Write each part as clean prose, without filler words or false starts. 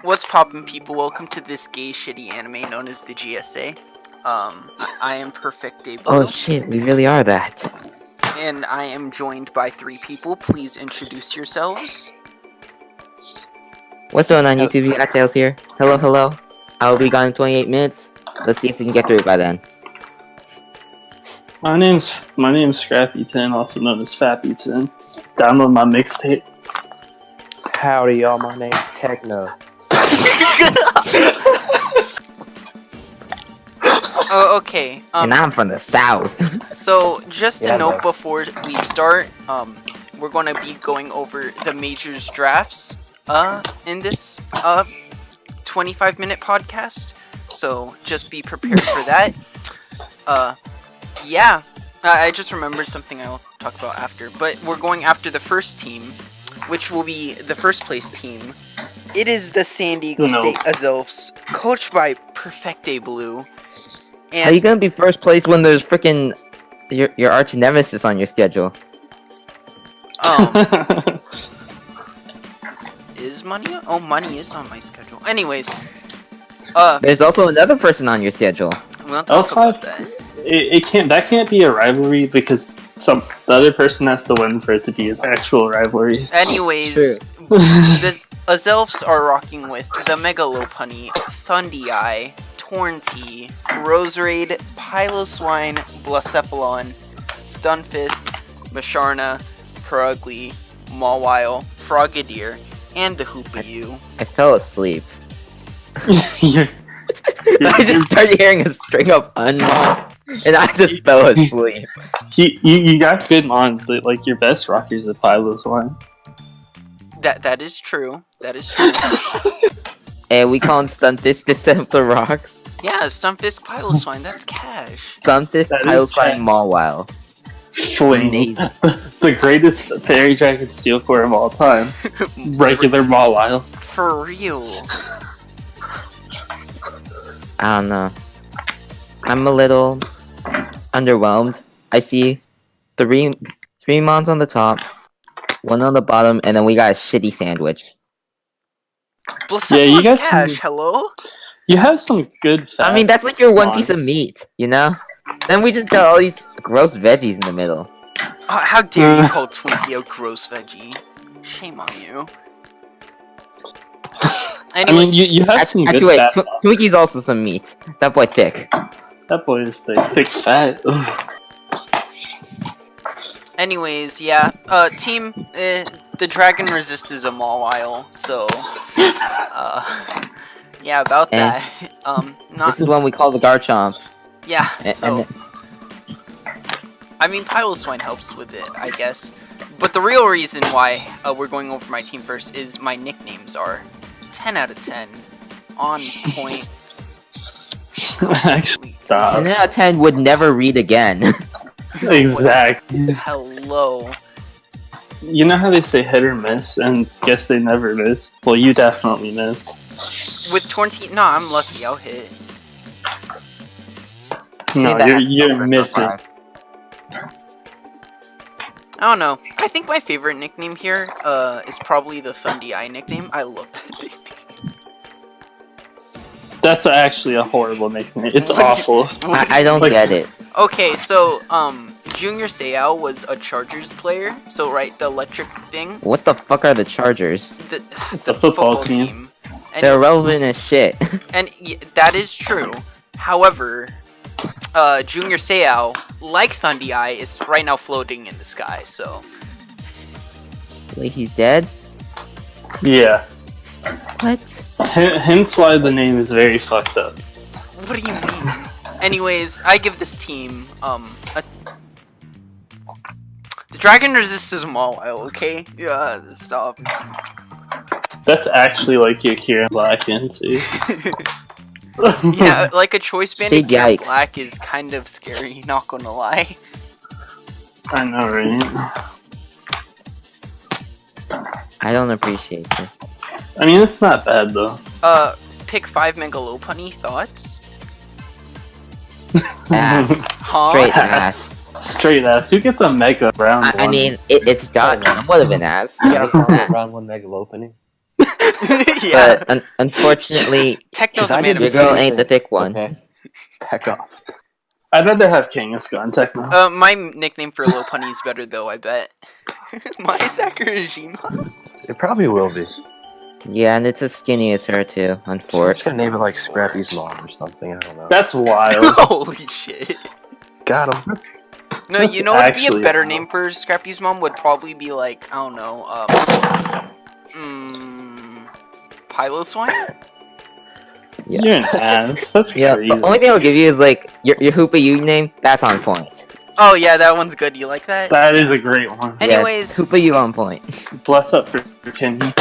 What's poppin', people? Welcome to this gay shitty anime known as the GSA. I am Perfect Day Blue. Oh shit, we really are that. And I am joined by 3 people. Please introduce yourselves. What's going on YouTube? You got Tails here. Hello, hello. I will be gone in 28 minutes. Let's see if we can get through it by then. My name's Scrappy10, also known as Fappy10. Download my mixtape. Howdy y'all, my name's Techno. Oh, okay. And I'm from the south. So, just a note bro. before we start, we're gonna be going over the majors drafts, in this, 25-minute podcast. So, just be prepared for that. Yeah. I just remembered something I'll talk about after. But we're going after the first team, which will be the first place team. It is the San Diego State Azulfs, coached by Perfect Day Blue. And How you gonna be first place when there's freaking your arch nemesis on your schedule? Is money? Oh, money is on my schedule. Anyways, There's also another person on your schedule. we'll talk about that. That can't be a rivalry because the other person has to win for it to be an actual rivalry. Anyways, True. the Azulfs are rocking with the Megalopunny, Thundee, Tornty, Roseraid, Piloswine, Blacephalon, Stunfist, Masharna, Perugly, Mawile, Frogadier, and the Hoopayu. I fell asleep. You're- I just started hearing a string of unmons, and I just fell asleep. you got good mons, but like your best rocker's a Piloswine. That is true. That is true. And we call him Stunfisk to set up the rocks. Yeah, Stunfisk, Piloswine, that's cash. Stunfisk, That is Piloswine, cat. Mawile. Flings. The greatest fairy dragon steel core of all time. Regular Mawile. For real. I don't know. I'm a little underwhelmed. I see three mons on the top, 1 on the bottom, and then we got a shitty sandwich. Yeah, you got cash, some- hello? You have some good fast I mean, that's like your one piece of mons. meat, you know? Then we just got all these gross veggies in the middle. How dare you call Twinkie a gross veggie? Shame on you. I Anyway, mean, you have some good Actually, wait, fast Twinkie's also some meat. That boy thick. That boy is thick fat. Ugh. anyways, yeah. Team, the Dragon Resist is a Mawile, so, yeah, about that. Not, This is one we call the Garchomp. yeah, and- so, I mean, Piloswine helps with it, I guess. But the real reason why we're going over my team first is my nicknames are 10 out of 10, on point. Actually, stop. 10 out of 10 would never read again. Exactly. Hello. You know how they say hit or miss, and guess they never miss? Well, you definitely miss. With Tornty, nah, I'm lucky, I'll hit. No, you're missing. I don't know. I think my favorite nickname here is probably the Thundee nickname. I love that nickname. That's actually a horrible nickname. It's awful. I don't Like- get it. Okay, so Junior Seiyao was a Chargers player. So right, the electric thing. What the fuck are the Chargers? It's a football team. And, They're irrelevant as shit. and that is true. However, Junior Seiyao, like Thundee, is right now floating in the sky. So Wait, he's dead? Yeah. What? Hence why the name is very fucked up. what do you mean? Anyways, I give this team the Dragon Resist is a Mawile, okay? Yeah, stop. That's actually like your Kieran Black into. Yeah, like a choice band Big in yikes. Black is kind of scary, not gonna lie. I know, right? I don't appreciate this. I mean, it's not bad though. Pick 5 Megalopunny, thoughts? Ass. Huh? Straight ass. Straight ass. Who gets a mega round I one? mean, it's got somewhat of an ass. You gotta call it round 1 Megalopunny. Yeah. But unfortunately, Techno's a I man of didn't his your girl words. ain't the thick one. Okay. Back off. I'd rather have Kangaskhan on Techno. My nickname for Low Punny is better though, I bet. My Sakurajima. It probably will be. Yeah, and it's as skinny as her too, I'm just unfortunately. gonna name it like Scrappy's mom or something. I don't know. That's wild. Holy shit. Got him. No, That's you know what'd be a actually better wild. name for Scrappy's mom would probably be like, I don't know, Piloswine? Yeah. You're an ass. That's Yeah, crazy. the only thing I'll give you is like your Hoopa U name. That's on point. Oh yeah, that one's good. You like that? That is a great one. Anyways, yeah, Hoopa U on point. Bless up for Kenny.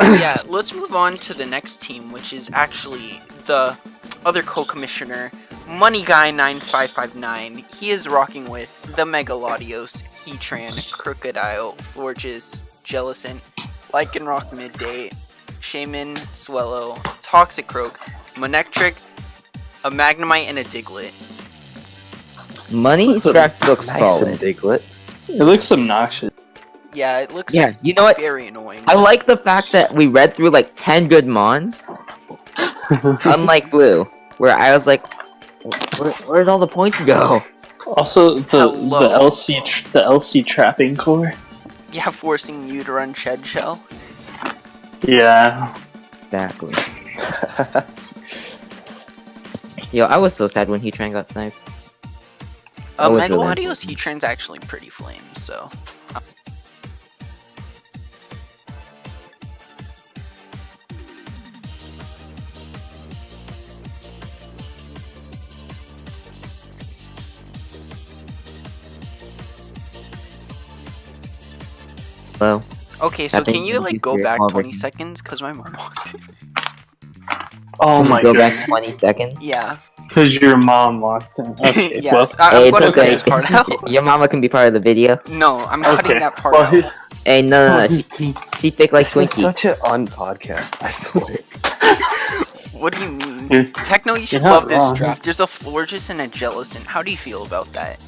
yeah, let's move on to the next team, which is actually the other co-commissioner, Money Guy 9559. He is rocking with the Megalodios, Heatran, Crocodile, Florges, Jellicent, Lycanroc Midday, Shaman, Swellow, Toxicroak, Manectric, a Magnemite, and a Diglett. Money Strack looks Nice solid. and Diglett. It looks obnoxious. Yeah, it looks Yeah, you know what? very annoying. I like the fact that we read through like 10 good mons, unlike Blue, where I was like, where'd all the points go? Also, the Hello. LC trapping core. Yeah, forcing you to run Shed Shell. Yeah. Exactly. Yo, I was so sad when Heatran got sniped. I was really- Megalodios Heatran's actually pretty flame, so... Hello. Okay, so I think can you, like, go you're back already- 20 seconds? Because my mom walked in. Oh Can we my go god. back 20 seconds? Yeah. Because your mom walked in. Okay, yes, well. I'm Hey, gonna it's cut okay. this part out. Your mama can be part of the video. No, I'm cutting Okay. that part Well, out. Hey, no, his she thick like This is Twinkie. such an unpodcast, I swear. What do you mean? You're- Techno, you should you're not love this wrong. draft. There's a Florges and a Jellicent. How do you feel about that?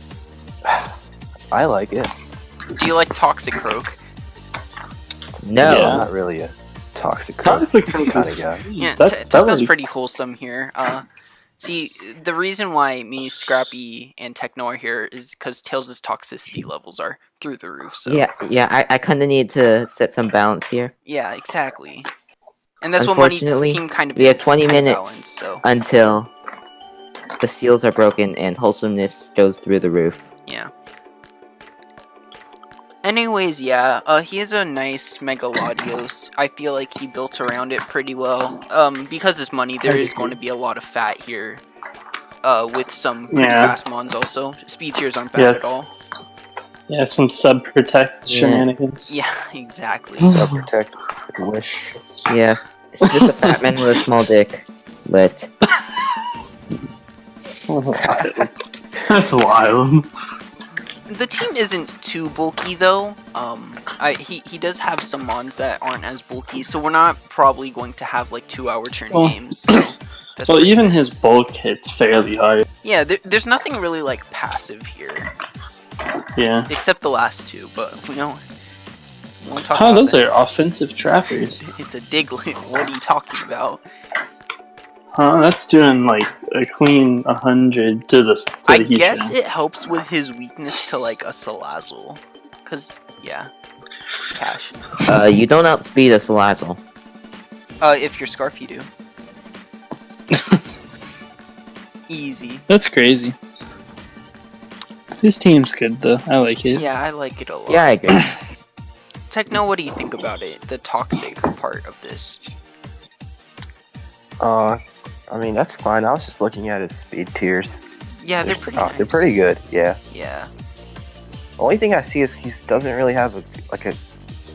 I like it. Do you like Toxicroak? No. Yeah. I'm not really a toxic Toxic kind Croak of guy. Yeah, That Techno's would- pretty wholesome here. See, the reason why me, Scrappy, and Techno are here is because Tails' toxicity levels are through the roof, so... Yeah, I kind of need to set some balance here. Yeah, exactly. And that's what Money's Unfortunately, team kind of we have is, 20 kinda minutes balanced, so... until the seals are broken and wholesomeness goes through the roof. Yeah. Anyways, yeah, he is a nice Megalodios. I feel like he built around it pretty well. Because it's Money, there is going to be a lot of fat here. With some pretty Yeah. fast mons also. Speed tiers aren't bad Yes. at all. Yeah, some sub protect Yeah. shenanigans. Yeah, exactly. Self protect. Wish. Yeah, it's just a fat man with a small dick. Lit. That's wild. The team isn't too bulky though. He does have some mons that aren't as bulky, so we're not probably going to have like 2-hour turn Well- games. So that's Well, pretty even nice. his bulk hits fairly hard. Yeah, there's nothing really like passive here, Yeah. except the last two. But we won't talk Oh, about those that. are offensive trappers. It's a Diglett. What are you talking about? Huh? That's doing like a clean 100 to the. I guess it helps with his weakness to like a Salazzle, cause yeah, cash. You don't outspeed a Salazzle. If you're Scarf, you do. Easy. That's crazy. His team's good though. I like it. Yeah, I like it a lot. Yeah, I agree. Techno, what do you think about it? The toxic part of this. I mean, that's fine. I was just looking at his speed tiers. Yeah, they're pretty. They're nice. pretty good, yeah. Yeah. Only thing I see is he doesn't really have a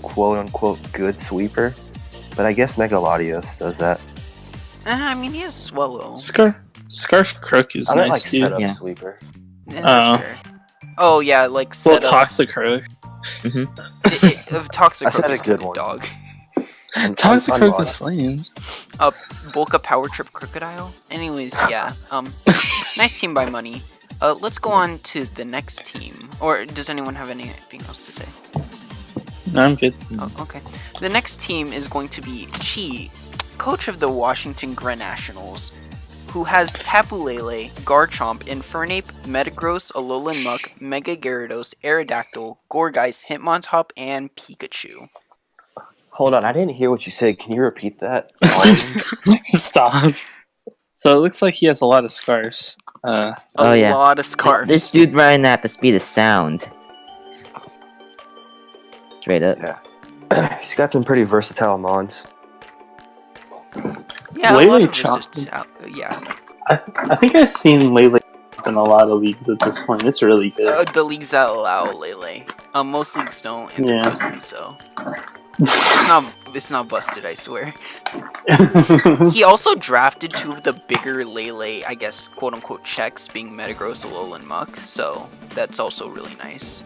quote-unquote good sweeper. But I guess Megalodios does that. I mean, he has Swallow. Scarf Crook is I don't like nice too. setup Yeah. sweeper. Yeah, Oh. sure. Oh yeah, like Well, setup. Toxic Crook. Toxic I said Croak a is good kinda one. dog. Toxic Crook unmodded. is flames. Bulk up Power Trip Crocodile. Anyways, yeah. Nice team by Money. Let's go on to the next team. Or does anyone have anything else to say? No, I'm good. Oh, okay. The next team is going to be Cheet, coach of the Washington Gren Nationals, who has Tapu Lele, Garchomp, Infernape, Metagross, Alolan Muck, Mega Gyarados, Aerodactyl, Gourgeist, Hitmontop, and Pikachu. Hold on, I didn't hear what you said. Can you repeat that? Stop. So it looks like he has a lot of scars. A Oh, yeah. lot of scarves. This dude running at the speed of sound. Straight up. Yeah. He's got some pretty versatile mons. Yeah, a Lele lot of Chomp. yeah. I think I've seen Lele in a lot of leagues at this point. It's really good. The leagues that allow Lele. Most leagues don't, and Yeah. Pussy, so it's not busted, I swear. He also drafted 2 of the bigger Lele, I guess, quote unquote checks, being Metagross, Alolan Muck, so that's also really nice.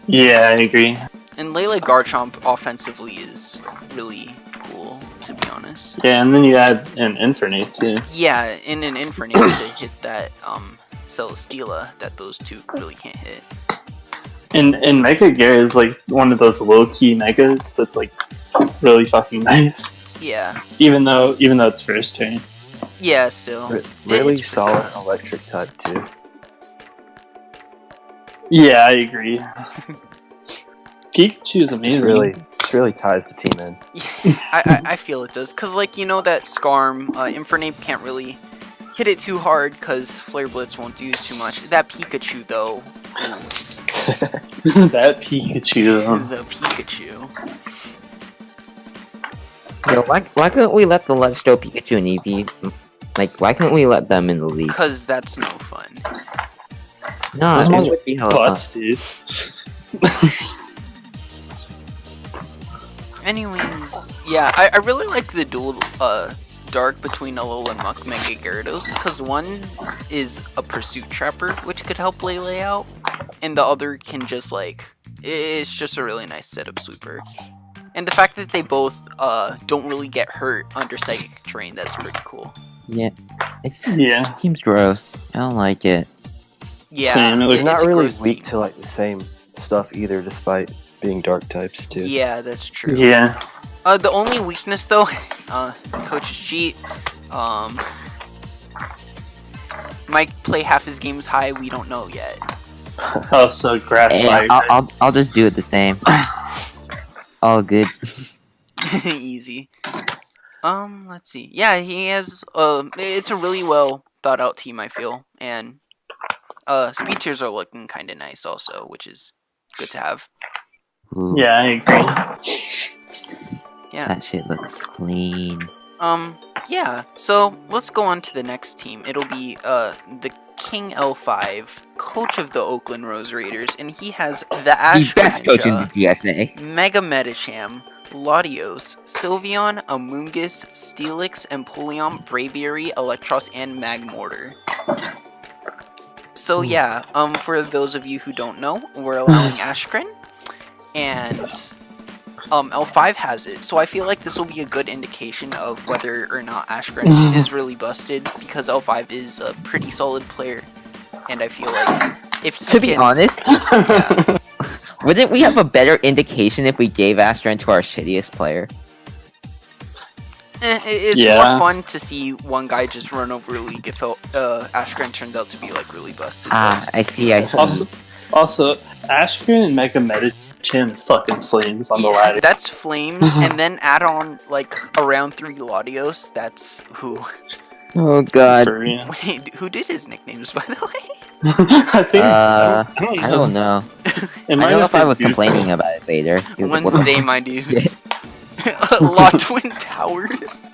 Yeah, I agree. And Lele Garchomp offensively is really cool, to be honest. Yeah, and then you add an Infernape too. Yeah, in an Infernape to hit that Celesteela that those 2 really can't hit. And Mega Gear is like one of those low key megas that's like really fucking nice. Yeah. Even though it's first turn. Yeah, still. Really It's pretty solid cool. electric type too. Yeah, I agree. Pikachu is amazing. It's really ties the team in. I feel it does, cause like that Skarm, Infernape can't really hit it too hard, cause Flare Blitz won't do too much. That Pikachu though, That Pikachu. the Pikachu. Yo, why couldn't we let the Let's Go Pikachu and Eevee? Like, why couldn't we let them in the league? Cause that's no fun. No, Those it ones would be hella fun. Butts, dude. Anyways, yeah, I really like the dual dark between Alolan Muck, Mega Gyarados, cause one is a Pursuit Trapper, which could help Lele out, and the other can just it's just a really nice setup sweeper. And the fact that they both don't really get hurt under Psychic Terrain, that's pretty cool. Yeah. Yeah. This team's gross. I don't like it. Yeah, Same, They're it's not a really gross weak team. to like the same stuff either, despite being dark types too. Yeah, that's true. Yeah. The only weakness though, Coach's Cheat, might play half his games high. We don't know yet. Oh, so grass Hey, fire. I'll just do it the same. All good. Easy. Let's see. Yeah, he has. It's a really well thought out team, I feel, and speed tiers are looking kind of nice also, which is good to have. Ooh, Yeah, I agree. Yeah. that shit looks clean. Yeah. So let's go on to the next team. It'll be the King L5, coach of the Oakland Rose Raiders, and he has the Ash The best coach in the Greninja, GSA. Mega Medicham, Latios, Sylveon, Amoonguss, Steelix, Empoleon, Braviary, Electros, and Magmortar. So yeah, for those of you who don't know, we're allowing Ashgren, and L5 has it. So I feel like this will be a good indication of whether or not Ashgren is really busted, because L5 is a pretty solid player, and I feel like if he To be can, honest, yeah, wouldn't we have a better indication if we gave Astron to our shittiest player? it's Yeah. more fun to see one guy just run over a league if Ashgren turns out to be like really busted. Ah, I see. Also, Ashgren and Mega Medicham is fucking flames on the Yeah, ladder. that's Flames, and then add on like around 3 Latios. That's who. Oh god. For real. Wait, who did his nicknames, by the way? I think. I don't know. It I might know have if I been was Doogal. complaining about it later. He was like, "What the Wednesday, my dude. shit?" Law Twin Towers.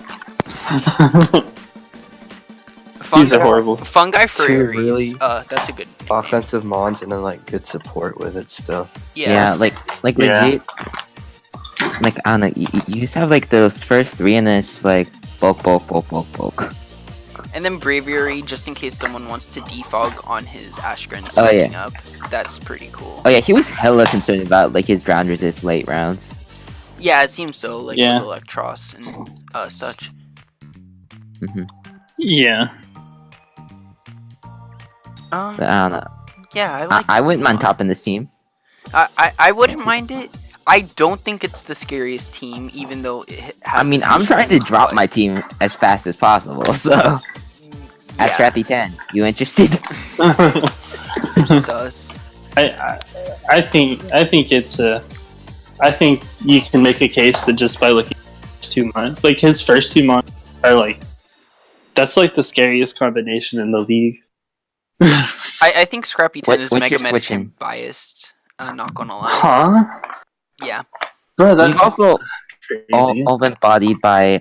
These are horrible. Fungi for Two Aries. really That's a good nickname. Offensive mons and then like good support with it still. Yeah, like Yeah. legit. Like I don't know. You just have like those first 3, and then it's just like bulk. And then Braviary, just in case someone wants to defog on his Ashgren Oh, yeah. spiking up. That's pretty cool. Oh yeah, he was hella concerned about like his ground resist late rounds. Yeah, it seems so, like Yeah. with Electros and such. Yeah. But I don't know. Yeah, I like I this wouldn't mind mod. topping this team. I wouldn't mind it. I don't think it's the scariest team, even though it has. I mean, I'm trying to drop my team as fast as possible, so. At Scrappy 10, you interested? Sus. I think it's I think you can make a case that just by looking at his 2 months, like his first 2 months are like, that's like the scariest combination in the league. I think Scrappy 10 is What's Mega your Man switching? biased. Not gonna lie. Huh? Yeah. Bro, that's He's also crazy. all embodied by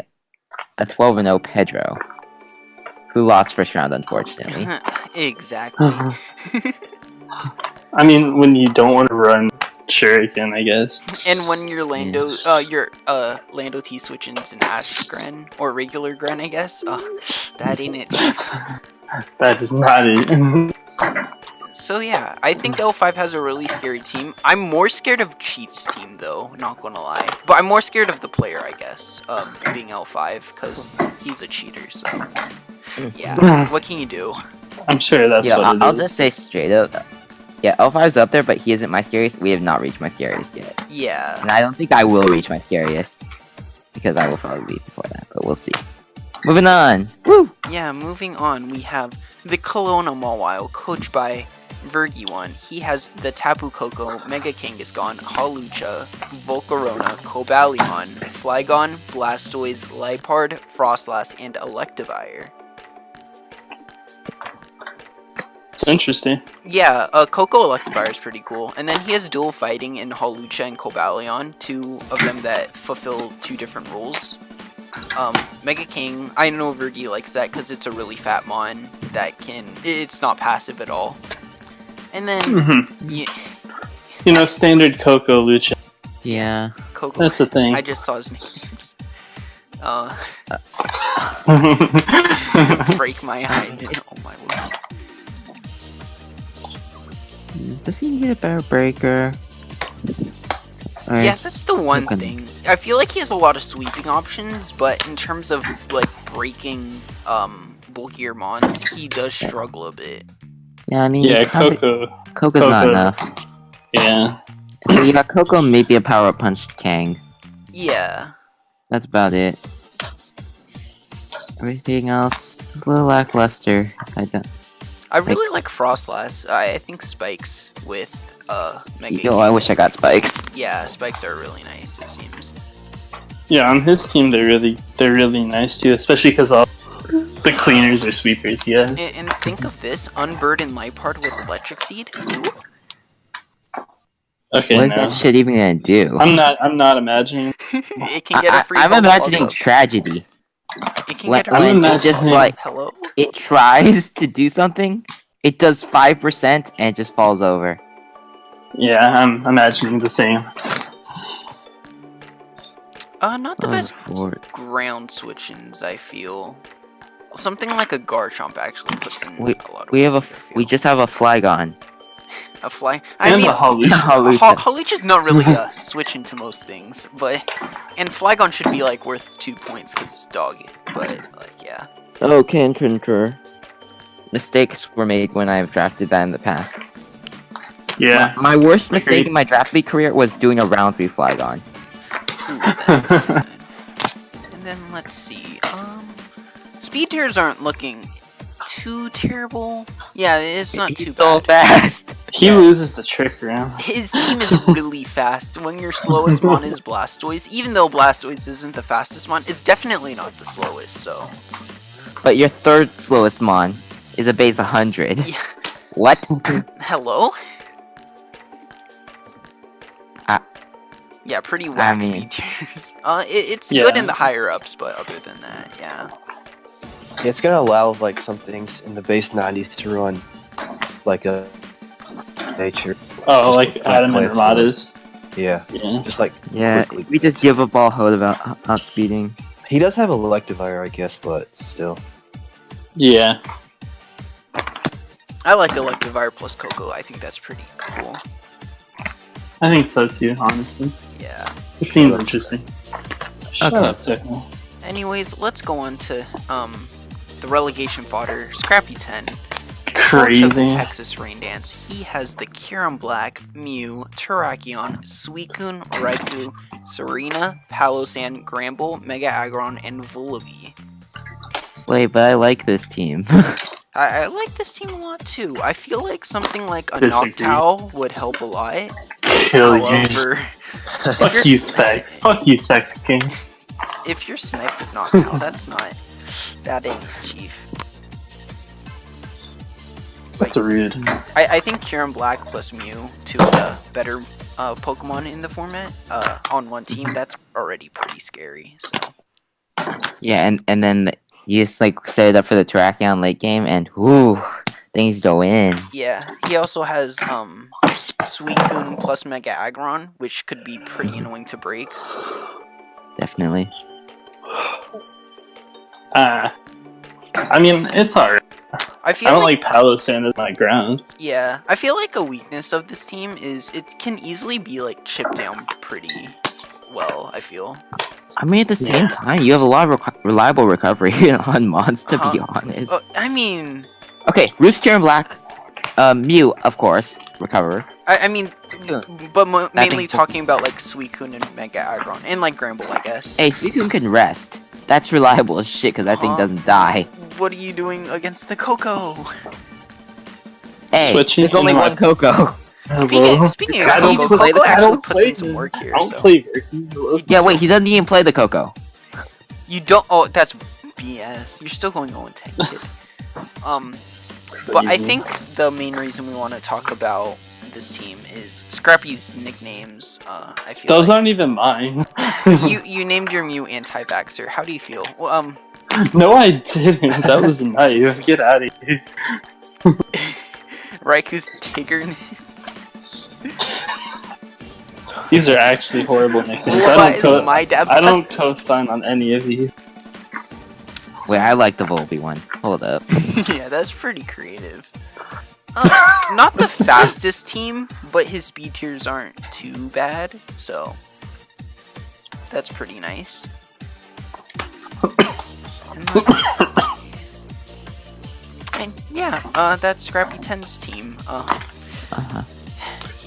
a 12-0 Pedro, who lost first round, unfortunately. Exactly. I mean, when you don't want to run Shuriken, I guess. And when your Lando T switchins an Ash Gren or regular Gren, I guess. That ain't it. That is not it. So yeah, I think L5 has a really scary team. I'm more scared of Cheet's team though, not gonna lie. But I'm more scared of the player, I guess, being L5, because he's a cheater, so. Yeah, what can you do? I'm sure that's what it is. I'll just say straight up. Yeah, L5's up there, but he isn't my scariest. We have not reached my scariest yet. Yeah. And I don't think I will reach my scariest. Because I will probably leave before that, but we'll see. Moving on! Woo! Yeah, moving on, we have the Kelowna Mawile, coached by Vergi1. He has the Tapu Koko, Mega Kangaskhan, Hawlucha, Volcarona, Cobalion, Flygon, Blastoise, Liepard, Frostlass, and Electivire. It's interesting. Yeah, Koko Electivire is pretty cool. And then he has dual fighting in Hawlucha and Cobalion, 2 of them that fulfill 2 different roles. Mega King, I know Vergi likes that because it's a really fat mon that it's not passive at all. And then, You know, standard Coco Lucha. Yeah. Koko. That's a thing. I just saw his names. Break my eye. Oh my lord. Does he need a better breaker? Yeah, that's the one thing. I feel like he has a lot of sweeping options, but in terms of like breaking bulkier mons, he does struggle a bit. Yeah, I mean, Yeah, Coco's not enough. Yeah. So you got Coco, maybe a power up punch Kang. Yeah. That's about it. Everything else is a little lackluster. I really like Frostlass. I think Spikes with Mega Yo, I wish I got spikes. Yeah, Spikes are really nice, it seems. Yeah, on his team they're really nice too, especially because all the cleaners are sweepers. Yeah. And think of this: Unburden Liepard with Electric Seed. Okay. What is that shit even gonna do? I'm not imagining. It can get a free. I'm bubble imagining also. Tragedy. It can get a free. I'm bubble just also. like Hello. it tries to do something, it does 5% and it just falls over. Yeah, I'm imagining the same. Not the best ground switch-ins, I feel. Something like a Garchomp actually puts in a lot of We just have a Flygon. A fly. I mean, Hawlucha is not really a switch into most things, and Flygon should be like worth 2 points because it's doggy. But like, yeah. Oh, concur. Mistakes were made when I've drafted that in the past. Yeah. My worst mistake in my draft league career was doing a round 3 Flygon. Ooh, that's decent. And then let's see. Speed tiers aren't looking too terrible. Yeah, it's not too so bad. Fast. He loses the trick round. His team is really fast. When your slowest mon is Blastoise, even though Blastoise isn't the fastest mon, it's definitely not the slowest, so. But your third slowest mon is a base 100. Yeah. What? Hello? Yeah, pretty whack speed tiers. It's good in the higher ups, but other than that, yeah. It's gonna allow like some things in the base 90s to run like a nature. Oh, like Adam and Ramada's. Yeah. Just like quickly. We just give up all hope about outspeeding. He does have a Electivire, I guess, but still. Yeah. I like Electivire plus Coco. I think that's pretty cool. I think so too, honestly. Yeah. It seems interesting. Shut up, Techno. Anyways, let's go on to the relegation fodder, Scrappy 10. Coach of the Crazy. Texas Rain Dance, he has the Kieran Black, Mew, Terrakion, Suicune, Raikou, Serena, Palossand, Gramble, Mega Aggron, and Vullaby. Wait, but I like this team. I like this team a lot too. I feel like something like a Disagree. Noctowl would help a lot. Kill you. However, Fuck you, Specs. Fuck you, Specs King. if you're sniped with Noctowl, that ain't Chief. That's rude. I think Kieran Black plus Mew, two of the better Pokemon in the format, on one team, that's already pretty scary. So Yeah, and then you just like set it up for the Terrakion late game, and whoo, things go in. yeah, he also has Suicune plus Mega Aggron, which could be pretty annoying to break. Definitely. I mean, it's alright. I feel I don't like Palossand as my ground. Yeah, I feel like a weakness of this team is it can easily be like chipped down pretty well. I feel. I mean, at the same time, you have a lot of reliable recovery on Mons, to be honest. I mean, Okay, Roost, Kieran Black, Mew, of course, recover. I mean, but mainly think- talking about like Suicune and Mega Aggron and like Gramble, I guess. Hey, Suicune can rest. That's reliable as shit, because that thing doesn't die. What are you doing against the Coco? Hey, Switching there's only into my- one Coco. Speaking of I don't Coco, play Coco the- I actually don't puts play in some the- work here. I don't So play Greggy. Yeah, wait, he doesn't even play the Coco. you don't. Oh, that's BS. You're still going 0-10, kid. But I think the main reason we want to talk about this team is Scrappy's nicknames. I feel Those like aren't even mine. you named your Mew anti-vaxxer. How do you feel? Well, No, I didn't. That was naive. Get out of here. Raiku's Tiggerness. These are actually horrible nicknames. Why is my dad? I don't co-sign on any of these. Wait, I like the Volby one. Hold up. Yeah, that's pretty creative. Not the fastest team, but his speed tiers aren't too bad, so that's pretty nice. And yeah, that's Scrappy 10's team.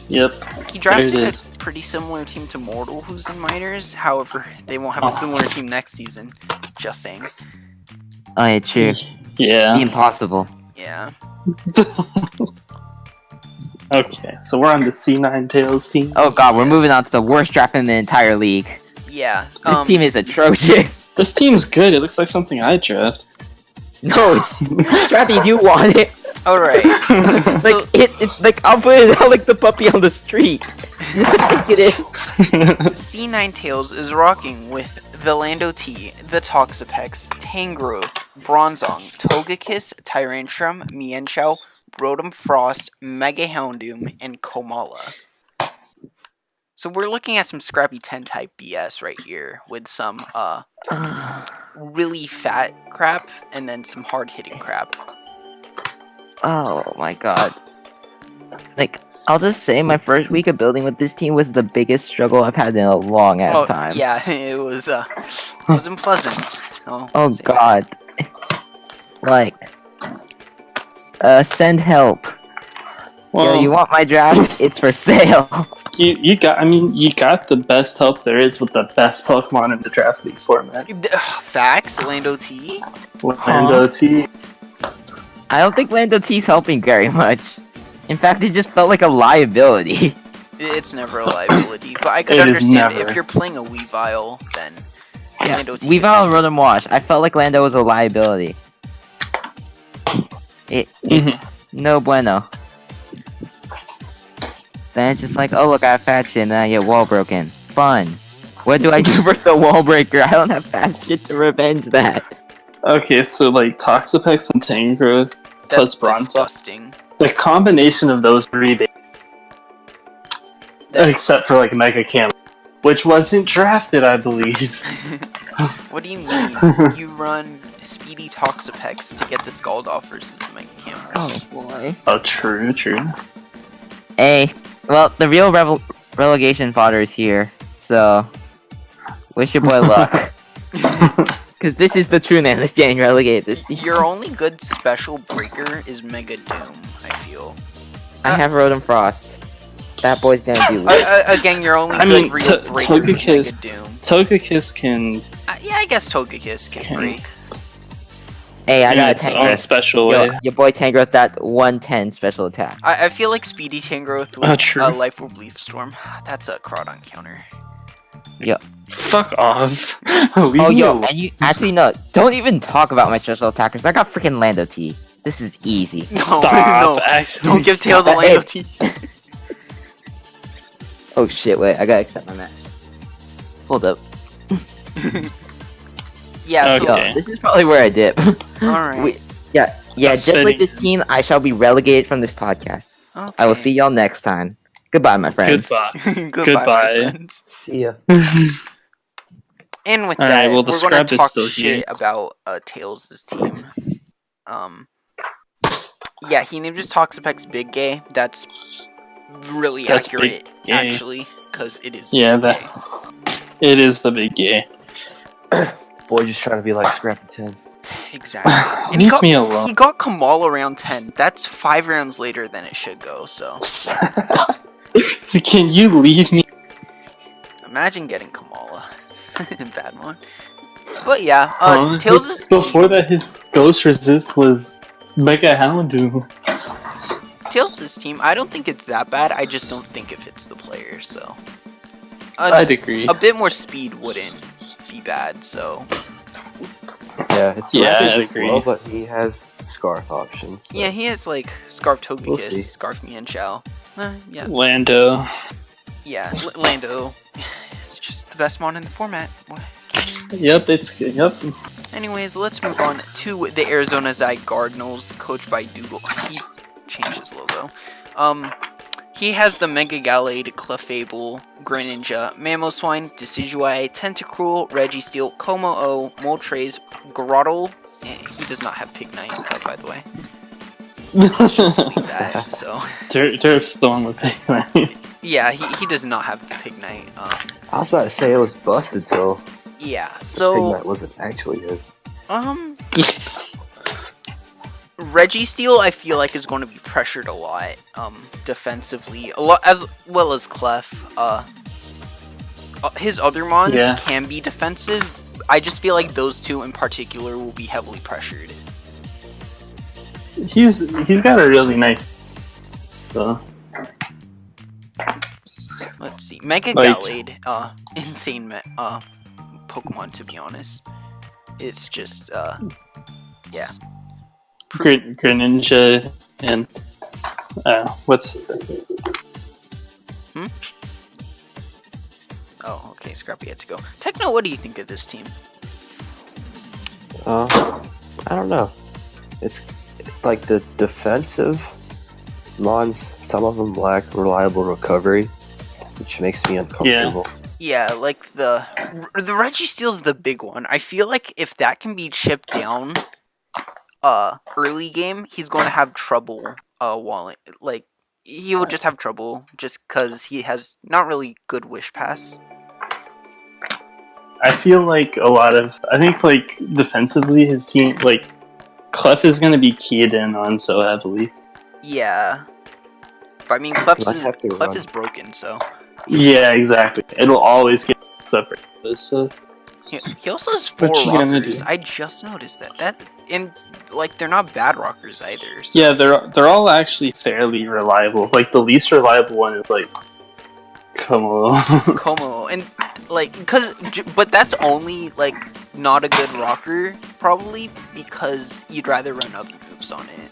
Yep. He There drafted it a is. pretty similar team to Mortal, who's in minors. However, they won't have a similar team next season. Just saying. Oh, yeah, true. Yeah. Be impossible. Yeah. Okay, so we're on the C9 Tails team. Oh god, we're moving on to the worst draft in the entire league. Yeah. This team is atrocious. This team's good. It looks like something I draft. No, Scrappy, you want it. Alright. So, Like, it's like, I'll put it out like the puppy on the street. Take it in. C9 Tails is rocking with the Lando T, the Toxapex, Tangrowth, Bronzong, Togekiss, Tyrantrum, Mienshao, Rotom Frost, Mega Houndoom, and Komala. So we're looking at some Scrappy 10 type BS right here with some really fat crap and then some hard hitting crap. Oh my god. Like, I'll just say my first week of building with this team was the biggest struggle I've had in a long ass time. Yeah, it was unpleasant. Oh god. Like, send help. Well, Yo, you want my draft? It's for sale. you got. I mean, you got the best help there is with the best Pokemon in the draft league format. Facts, Lando T. Lando T. I don't think Lando T's helping very much. In fact, it just felt like a liability. It's never a liability, but I could It is understand never. if you're playing a Weavile, then Yeah, Lando T. Weavile and Rotom Wash. I felt like Lando was a liability. It's no bueno. Then it's just like, oh look, I have fat shit, and then I get wall broken. Fun. What do I do versus a wall breaker? I don't have fast shit to revenge that. Okay, so like Toxapex and Tangrowth That's plus Bronzong. disgusting. The combination of those three, except for like Mega Cam, which wasn't drafted, I believe. What do you mean? You run Speedy Toxapex to get the Scald off versus the Mega Camera. Oh boy. Oh, true. Hey, well, the real relegation fodder is here, so wish your boy luck. Because this is the true man that's getting relegated this season. Your only good special breaker is Mega Doom, I feel. I have Rotom Frost. That boy's gonna be lit. Again, your only I good mean, real breaker is Mega Doom. Togekiss can. Yeah, I guess Togekiss can break. Hey, I got a its own Tangrowth. special Yo, way. your boy Tangrowth that 110 special attack. I feel like Speedy Tangrowth with true. Life Orb Leaf Storm. That's a Crawdon counter. Fuck off. Oh, yo, and you actually no, don't even talk about my special attackers. I got freaking Lando T. This is easy. No, Stop. no. Actually, Don't give stop. Tails a Lando T. Oh shit! Wait, I gotta accept my match. Hold up. Yeah, so, Okay. Yo, this is probably where I dip. alright. Yeah, That's just like fitting. this team, I shall be relegated from this podcast. Okay. I will see y'all next time. Goodbye, my friends. Goodbye. Goodbye. Goodbye. My friends. See ya. And with Alright, that, well, the we're gonna scrub is talk still shit here. about Tails' team. Yeah, he named his Toxapex Big Gay. That's really That's accurate, Big Gay. actually, because it is Yeah, Big that- Gay. It is the big gay. Boy, just trying to be like Scrappy 10. Exactly. And Leave me alone. he got Kamala round 10. That's 5 rounds later than it should go, so Can you leave me? imagine getting Kamala. It's a bad one. But yeah, Huh? Tails' Before that, his ghost resist was Mega Houndoom. Tails' team, I don't think it's that bad. I just don't think it fits the player, so. I'd agree. A bit more speed wouldn't be bad, so. Yeah, it's Yeah, rather I agree. slow, but he has Scarf options. So. Yeah, he has like Scarf Togekiss, We'll see. Scarf Mienshao. Yeah. Lando. Yeah, Lando. It's just the best mon in the format. What? Yep, it's good. Yep. Anyways, let's move on to the Arizona Cardinals, coached by Doogal. He changed his logo. He has the Mega Gallade, Clefable, Greninja, Mamoswine, Decidueye, Tentacruel, Registeel, Como-O, Moltres, Grotle. He does not have Pignite, by the way. Let's just delete that, so. Turf's the one with Pignite. Yeah, he does not have Pignite. I was about to say it was busted till Yeah, so. Pignite wasn't actually his. Registeel, I feel like, is going to be pressured a lot, defensively, a lot, as well as Clef. His other mons Yeah. can be defensive. I just feel like those two in particular will be heavily pressured. He's got a really nice. So. Let's see, Mega Like- Gallade, insane Pokemon, to be honest. It's just yeah. Greninja and what's Oh, okay, Scrappy had to go. Techno, what do you think of this team? I don't know. It's like the defensive mons, some of them lack reliable recovery, which makes me uncomfortable. Yeah, like the Registeel's the big one. I feel like if that can be chipped down early game, he's going to have trouble wallet. Like he will just have trouble just cuz he has not really good wish pass. I feel like I think like defensively his team, like Clef is going to be keyed in on so heavily. Yeah. But I mean Might have to Clef run. is broken, so Yeah, exactly. It'll always get separate. So he also has 4 What you gonna rockers. do? I just noticed that. And like they're not bad rockers either. So. yeah, they're all actually fairly reliable. Like the least reliable one is like Como. Como and like but that's only like not a good rocker probably because you'd rather run other moves on it.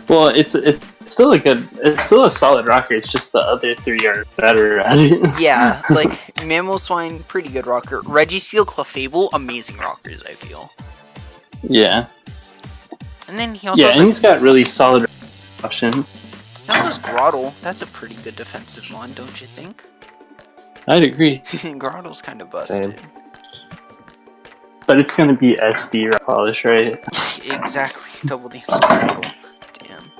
Well, it's still it's still a solid rocker. It's just the other 3 are better at it. Yeah, like Mamoswine, pretty good rocker. Registeel, Clefable, amazing rockers, I feel. Yeah, And then he also yeah, has, and like, he's got really solid option. he also has Grotle. That's a pretty good defensive one, don't you think? I'd agree, Grottle's kind of busted. but it's gonna be SD polish, right? Exactly, double damage Grotle. Damn.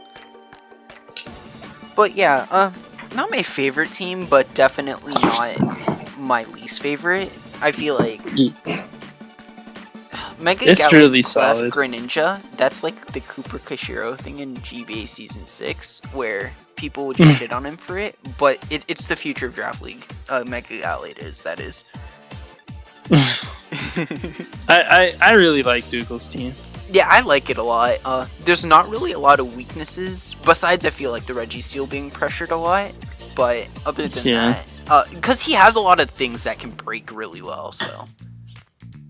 But yeah, not my favorite team, but definitely not my least favorite. I feel like Mega It's Galley really Clef solid. Greninja, that's like the Cooper Kashiro thing in GBA Season 6, where people would just shit on him for it, but it's the future of Draft League. Mega Galley is, that is. I really like Doogal's team. Yeah, I like it a lot. There's not really a lot of weaknesses, besides I feel like the Registeel being pressured a lot, but other than that, because he has a lot of things that can break really well, so.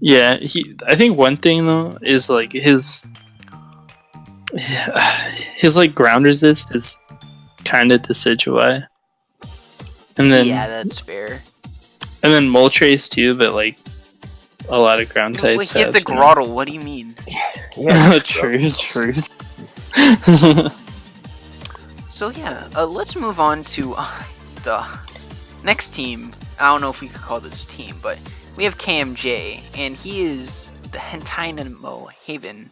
Yeah, I think one thing though is like his like ground resist is kind of Decidueye, and then Yeah, that's fair. and then Moltres too, but like a lot of ground types. Wait, he has the you know. Grottle, what do you mean? Yeah, True. So yeah, let's move on to the next team. I don't know if we could call this a team, but we have KMJ, and he is the Hentainamo Haven,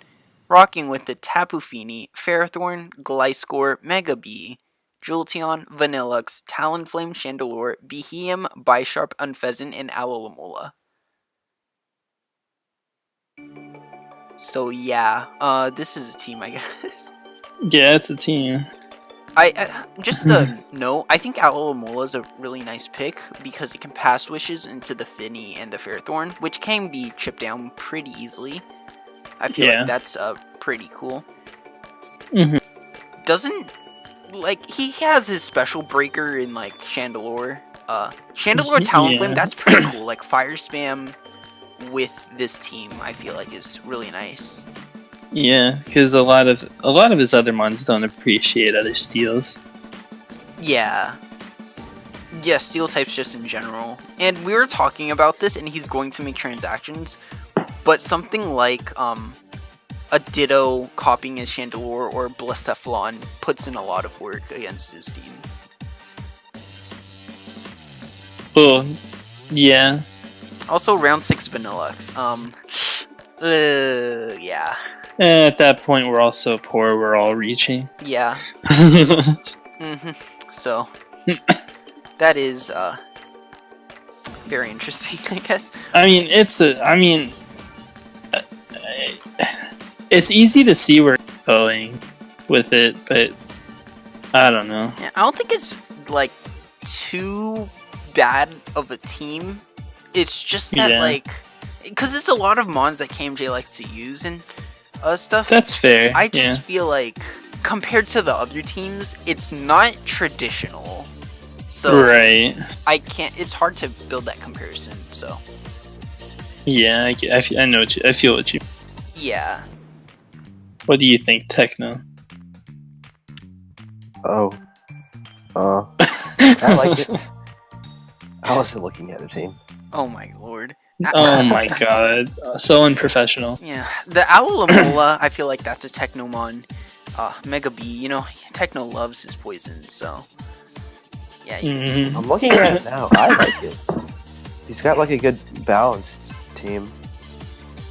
rocking with the Tapu Fini, Ferrothorn, Gliscor, Mega Bee, Jolteon, Vanillux, Talonflame, Chandelure, Behemoth, Bisharp, Unfezant, and Alomola. So yeah, this is a team, I guess. Yeah, it's a team. I just a note, I think Alomola is a really nice pick because it can pass wishes into the Finny and the Ferrothorn, which can be chipped down pretty easily. I feel like that's pretty cool. Mhm. Doesn't, like, he has his special breaker in, like, Chandelure. Chandelure Talonflame, that's pretty cool. Like, fire spam with this team, I feel like is really nice. Yeah, because a lot of his other mons don't appreciate other steals. Yeah. Yeah, steel types just in general. And we were talking about this, and he's going to make transactions, but something like a Ditto copying his Chandelure or Blacephalon puts in a lot of work against his team. Oh, yeah. Also, round 6 Vanillux. Yeah. At that point, we're all so poor, we're all reaching. Yeah. So, that is, very interesting, I guess. I mean, it's easy to see where it's going with it, but I don't know. Yeah, I don't think it's, like, too bad of a team. It's just that, like, because it's a lot of mons that KMJ likes to use and stuff. That's fair. I just feel like, compared to the other teams, it's not traditional. So, right. I can't, it's hard to build that comparison, so. Yeah, I know I feel what you. Yeah. What do you think, Techno? Oh. I like it. I wasn't looking at a team. Oh my lord. Oh my god, so unprofessional. Yeah, the Alomola, I feel like that's a Technomon. Mega Bee, you know, Techno loves his poison, so. Yeah. Mm-hmm. I'm looking at it now. I like it. He's got like a good balanced team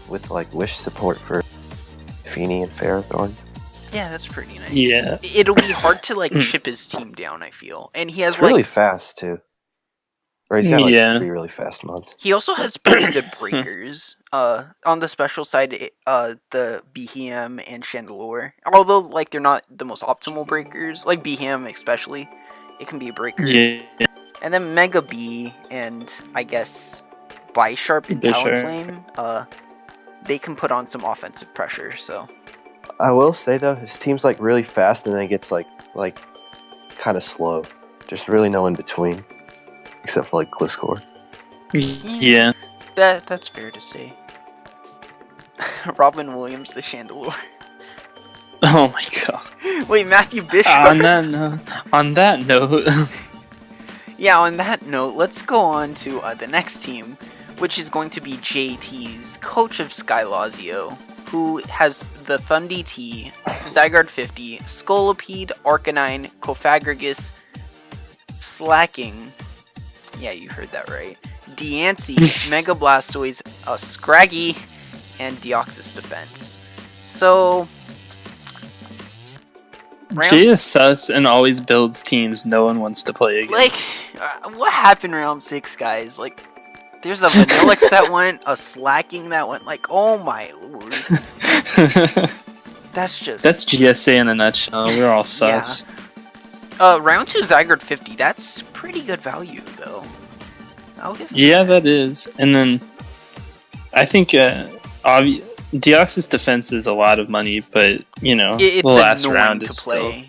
with like wish support for Fini and Ferrothorn. Yeah, that's pretty nice. Yeah. It'll be hard to like chip his team down, I feel. And he has It's really like fast too. Or he's got like 3 really fast mons. he also has pretty good breakers. On the special side, the Behem and Chandelure. Although like they're not the most optimal breakers, like Behem especially, it can be a breaker. Yeah. And then Mega Bee and I guess Bisharp and Talonflame, they can put on some offensive pressure, so. I will say though, his team's like really fast and then it gets like kind of slow. There's really no in between, except for like Gliscor. Yeah. That's fair to say. Robin Williams, the Chandelure. Oh my god. Wait, Matthew Bishop. On that note. Yeah, on that note, let's go on to the next team, which is going to be Jayteez, coach of Skylazio, who has the Thundi T, Zygarde 50, Scolipede, Arcanine, Cofagrigus, Slacking, yeah, you heard that right, Diancie, Mega Blastoise, Scraggy, and Deoxys Defense. So, Jay is sus and always builds teams no one wants to play against. like, what happened round 6, guys? Like, There's a Vanillix that went, a Slacking that went. Like, oh my lord. That's GSA in a nutshell. We're all sus. Yeah. Round 2 Zygarde 50. That's pretty good value, though. I'll give it that is. And then I think Deoxys defense is a lot of money, but it's the last annoying round to is play. still.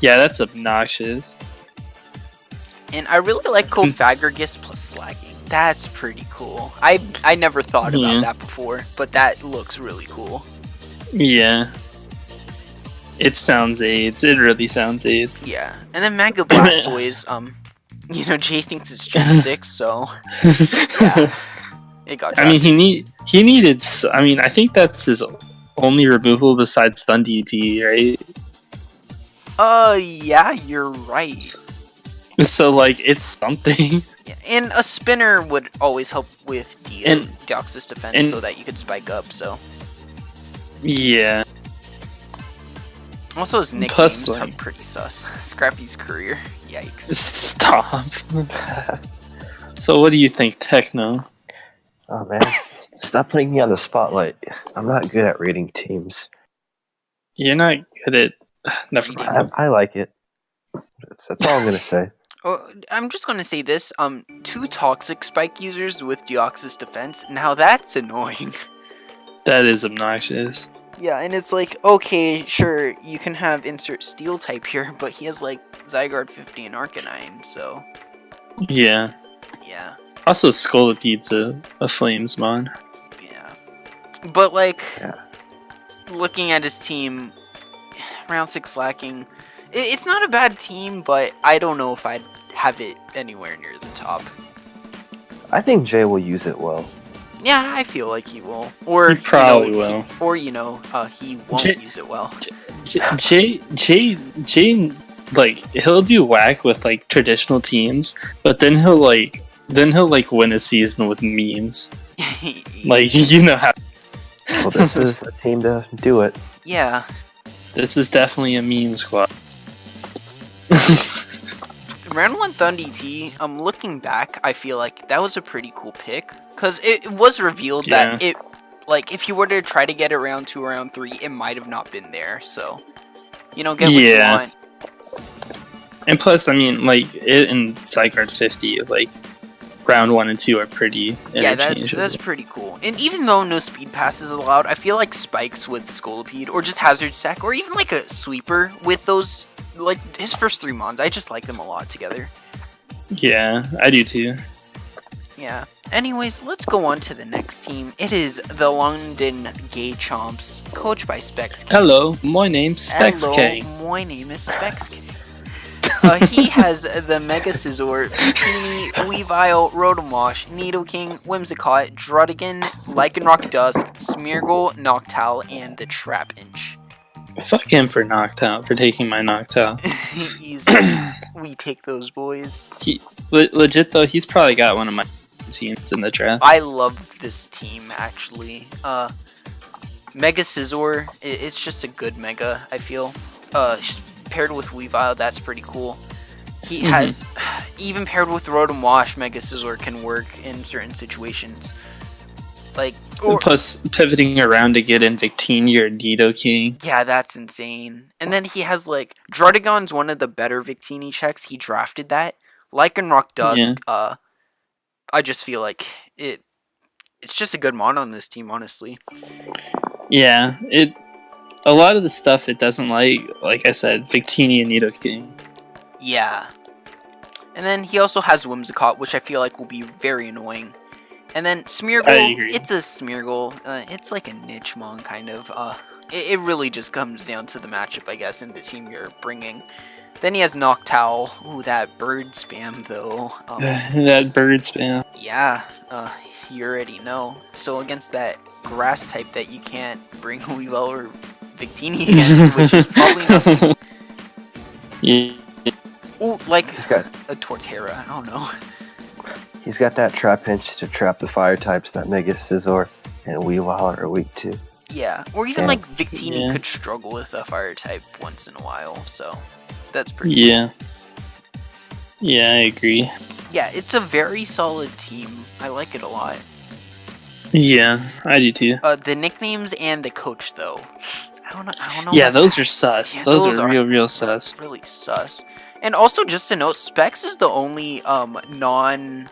Yeah, that's obnoxious. And I really like Kofagergus plus Slacking. That's pretty cool. I never thought about that before, but that looks really cool. Yeah. It sounds AIDS. It really sounds AIDS. Yeah. And then Mega Blastoise, Jay thinks it's Gen 6, so yeah. It got drafted. I mean, he needed. I mean, I think that's his only removal besides Thun DT, right? Yeah, you're right. So like, it's something. Yeah, and a spinner would always help with Deoxys defense, so that you could spike up. So yeah. Also, his nicknames are pretty sus. Scrappy's Courier. Yikes. Stop. So, what do you think, Techno? Oh man, stop putting me on the spotlight. I'm not good at reading teams. You're not good at. Never mind. I like it. That's all I'm gonna say. Oh, I'm just gonna say this. 2 toxic spike users with Deoxys defense. Now that's annoying. That is obnoxious. Yeah, and it's like, okay, sure, you can have insert Steel type here, but he has like Zygarde 50 and Arcanine, so. Yeah. Yeah. Also, Scolopede's a Flamesmon. Yeah. But like, looking at his team, round 6 Slacking, it's not a bad team, but I don't know if I'd have it anywhere near the top. I think Jay will use it well. Yeah, I feel like he will. Or he probably will. He won't use it well. Jay, like, he'll do whack with like traditional teams, but then he'll win a season with memes. Like, how. Well, this is a team to do it. Yeah. This is definitely a meme squad. Round 1 Thun DT, looking back, I feel like that was a pretty cool pick. Because it was revealed that it, like, if you were to try to get it round 2 or round 3, it might have not been there, so, get what you want. And plus, I mean, like, it in Zygarde 50, like, round 1 and 2 are pretty interchangeable. Yeah, that's pretty cool. And even though no speed pass is allowed, I feel like spikes with Scolipede, or just Hazard Sack, or even like a sweeper with those, like, his first 3 mons, I just like them a lot together. Yeah, I do too. Yeah. Anyways, let's go on to the next team. It is the London Gay Chomps, coached by SpexK. Hello, my name's SpexK. Hello, my name is SpexK. He has the Mega Scizor, Bikini, Weavile, Rotomosh, Nidoking, Whimsicott, Druddigon, Lycanroc Dusk, Smeargle, Noctowl, and the Trapinch. Fuck him for Noctowl, for taking my Noctowl. Easy. We take those boys. Legit though, he's probably got one of my teams in the draft. I love this team, actually. Mega Scizor, it's just a good Mega, I feel. Paired with Weavile, that's pretty cool. He has, even paired with Rotom-Wash, Mega Scizor can work in certain situations. Like, plus pivoting around to get in Victini or Nidoking. Yeah, that's insane. And then he has, like, Druddigon's one of the better Victini checks. He drafted that. Lycanroc Dusk, I just feel like it's just a good mon on this team, honestly. Yeah, a lot of the stuff it doesn't like I said, Victini and Nidoking. Yeah. And then he also has Whimsicott, which I feel like will be very annoying. And then Smeargle, it's a Smeargle. It's like a niche mon, kind of. It really just comes down to the matchup, I guess, and the team you're bringing. Then he has Noctowl. Ooh, that bird spam, though. That bird spam. Yeah, you already know. So against that grass type that you can't bring Weavile or Victini against, which is probably nothing. Yeah. Ooh, like a Torterra, I don't know. He's got that Trapinch to trap the fire types that Mega Scizor and Weavile are weak to. Yeah, or even like Victini could struggle with a fire type once in a while, so that's pretty cool. Yeah, I agree. Yeah, it's a very solid team. I like it a lot. Yeah, I do too. The nicknames and the coach, though. I don't know. Yeah, those are sus. Yeah, those are real sus. Really sus. And also, just to note, Specs is the only non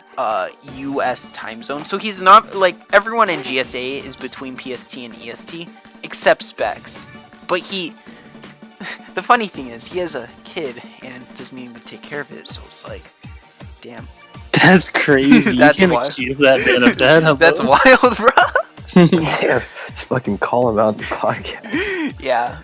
US time zone. So he's not like everyone in GSA is between PST and EST except Specs. But the funny thing is, he has a kid and doesn't even take care of it. So it's like, damn. That's crazy. That's you can't wild. excuse that man of that. That's wild, bro. Damn, just fucking call him out in the podcast. Yeah.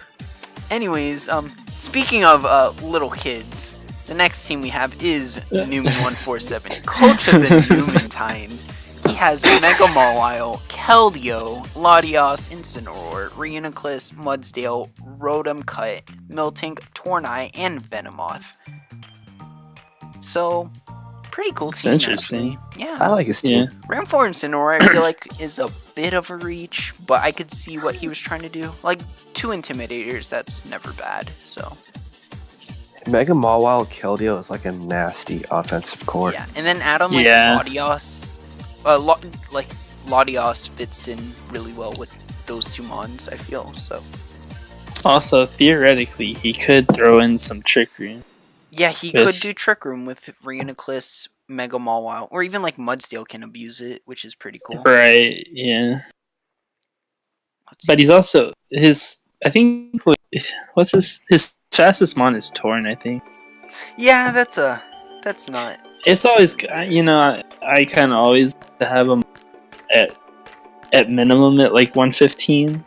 Anyways, speaking of little kids, the next team we have is Newman147, coach of the Newman Times. He has Mega Mawile, Keldeo, Latios, Incineroar, Reuniclus, Mudsdale, Rotom Cut, Miltank, Tornai, and Venomoth. So, pretty cool team. Interesting. Actually. Yeah. I like his team. Ram 4 Incineroar, I feel like, is a bit of a reach, but I could see what he was trying to do. Like, 2 Intimidators, that's never bad, so. Mega Mawile Keldeo is like a nasty offensive core. Yeah, and then add on like Yeah. Latios. Latios fits in really well with those 2 mons, I feel, so. Also, theoretically, he could throw in some trickery. Yeah, he could do Trick Room with Reuniclus, Mega Mawile, or even like Mudsdale can abuse it, which is pretty cool. Right, yeah. Let's But see. he's also, I think, what's his fastest mon is Torn, I think. Yeah, that's not. It's always, I kind of always have him at minimum at like 115,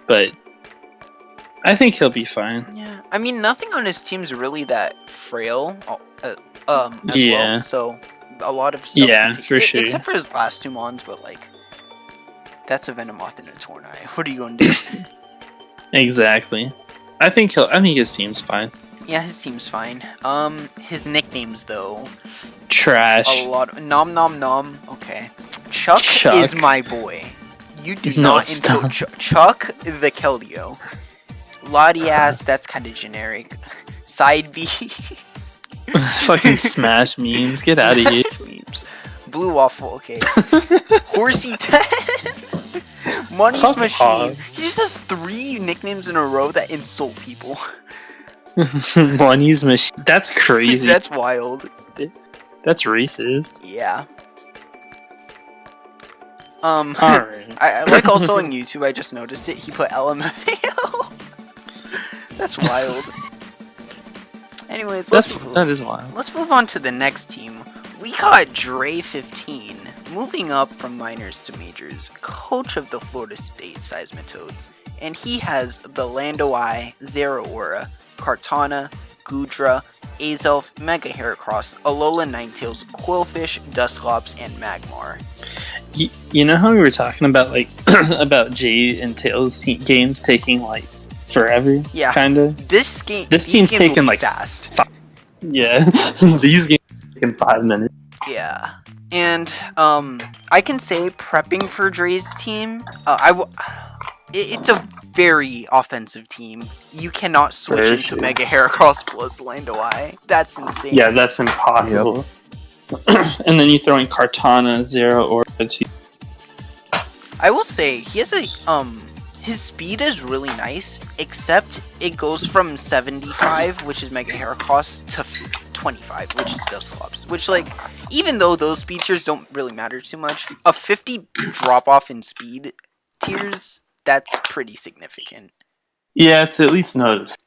but I think he'll be fine. Yeah, I mean, nothing on his team's really that frail, as Yeah. well, so a lot of stuff. Yeah, can take- for sure. Except for his last 2 mons, but like, that's a Venomoth and a Tornai. What are you going to do? Exactly. I think his team's fine. Yeah, his team's fine. His nicknames though, Trash. a lot. Nom nom nom. Okay, Chuck Chuck. is my boy. You do No, not insult Chuck the Keldeo. Latias, that's kind of generic. Side B. Fucking smash memes. Get out of here. Memes. Blue Waffle, okay. Horsey 10. Money's Fuck Machine. off. He just has 3 nicknames in a row that insult people. Money's machine. That's crazy. That's wild. That's racist. Yeah. Alright. I like also on YouTube, I just noticed it, he put LMFAO. That's wild. Anyways, That is wild. let's move on to the next team. We got Dre15, moving up from minors to majors, coach of the Florida State Seismitoads, and he has the Lando Eye, Zeraora, Kartana, Gudra, Azelf, Mega Heracross, Alola Ninetales, Quillfish, Dusclops, and Magmar. You know how we were talking about like about Jade and Tails games taking like forever? Yeah. Kinda. This This games team's will taken be like fast. Yeah. These games in 5 minutes. Yeah, and I can say prepping for Dre's team, it's a very offensive team. You cannot switch Very into true. Mega Heracross plus Lando Eye. That's insane. Yeah, that's impossible. And then you throw in Kartana, Zero, or 2. I will say he has his speed is really nice, except it goes from 75, which is Mega Heracross, to 25, which is Dusclops. Which, like, even though those speed tiers don't really matter too much, a 50 drop off in speed tiers, that's pretty significant. Yeah, it's at least noticed.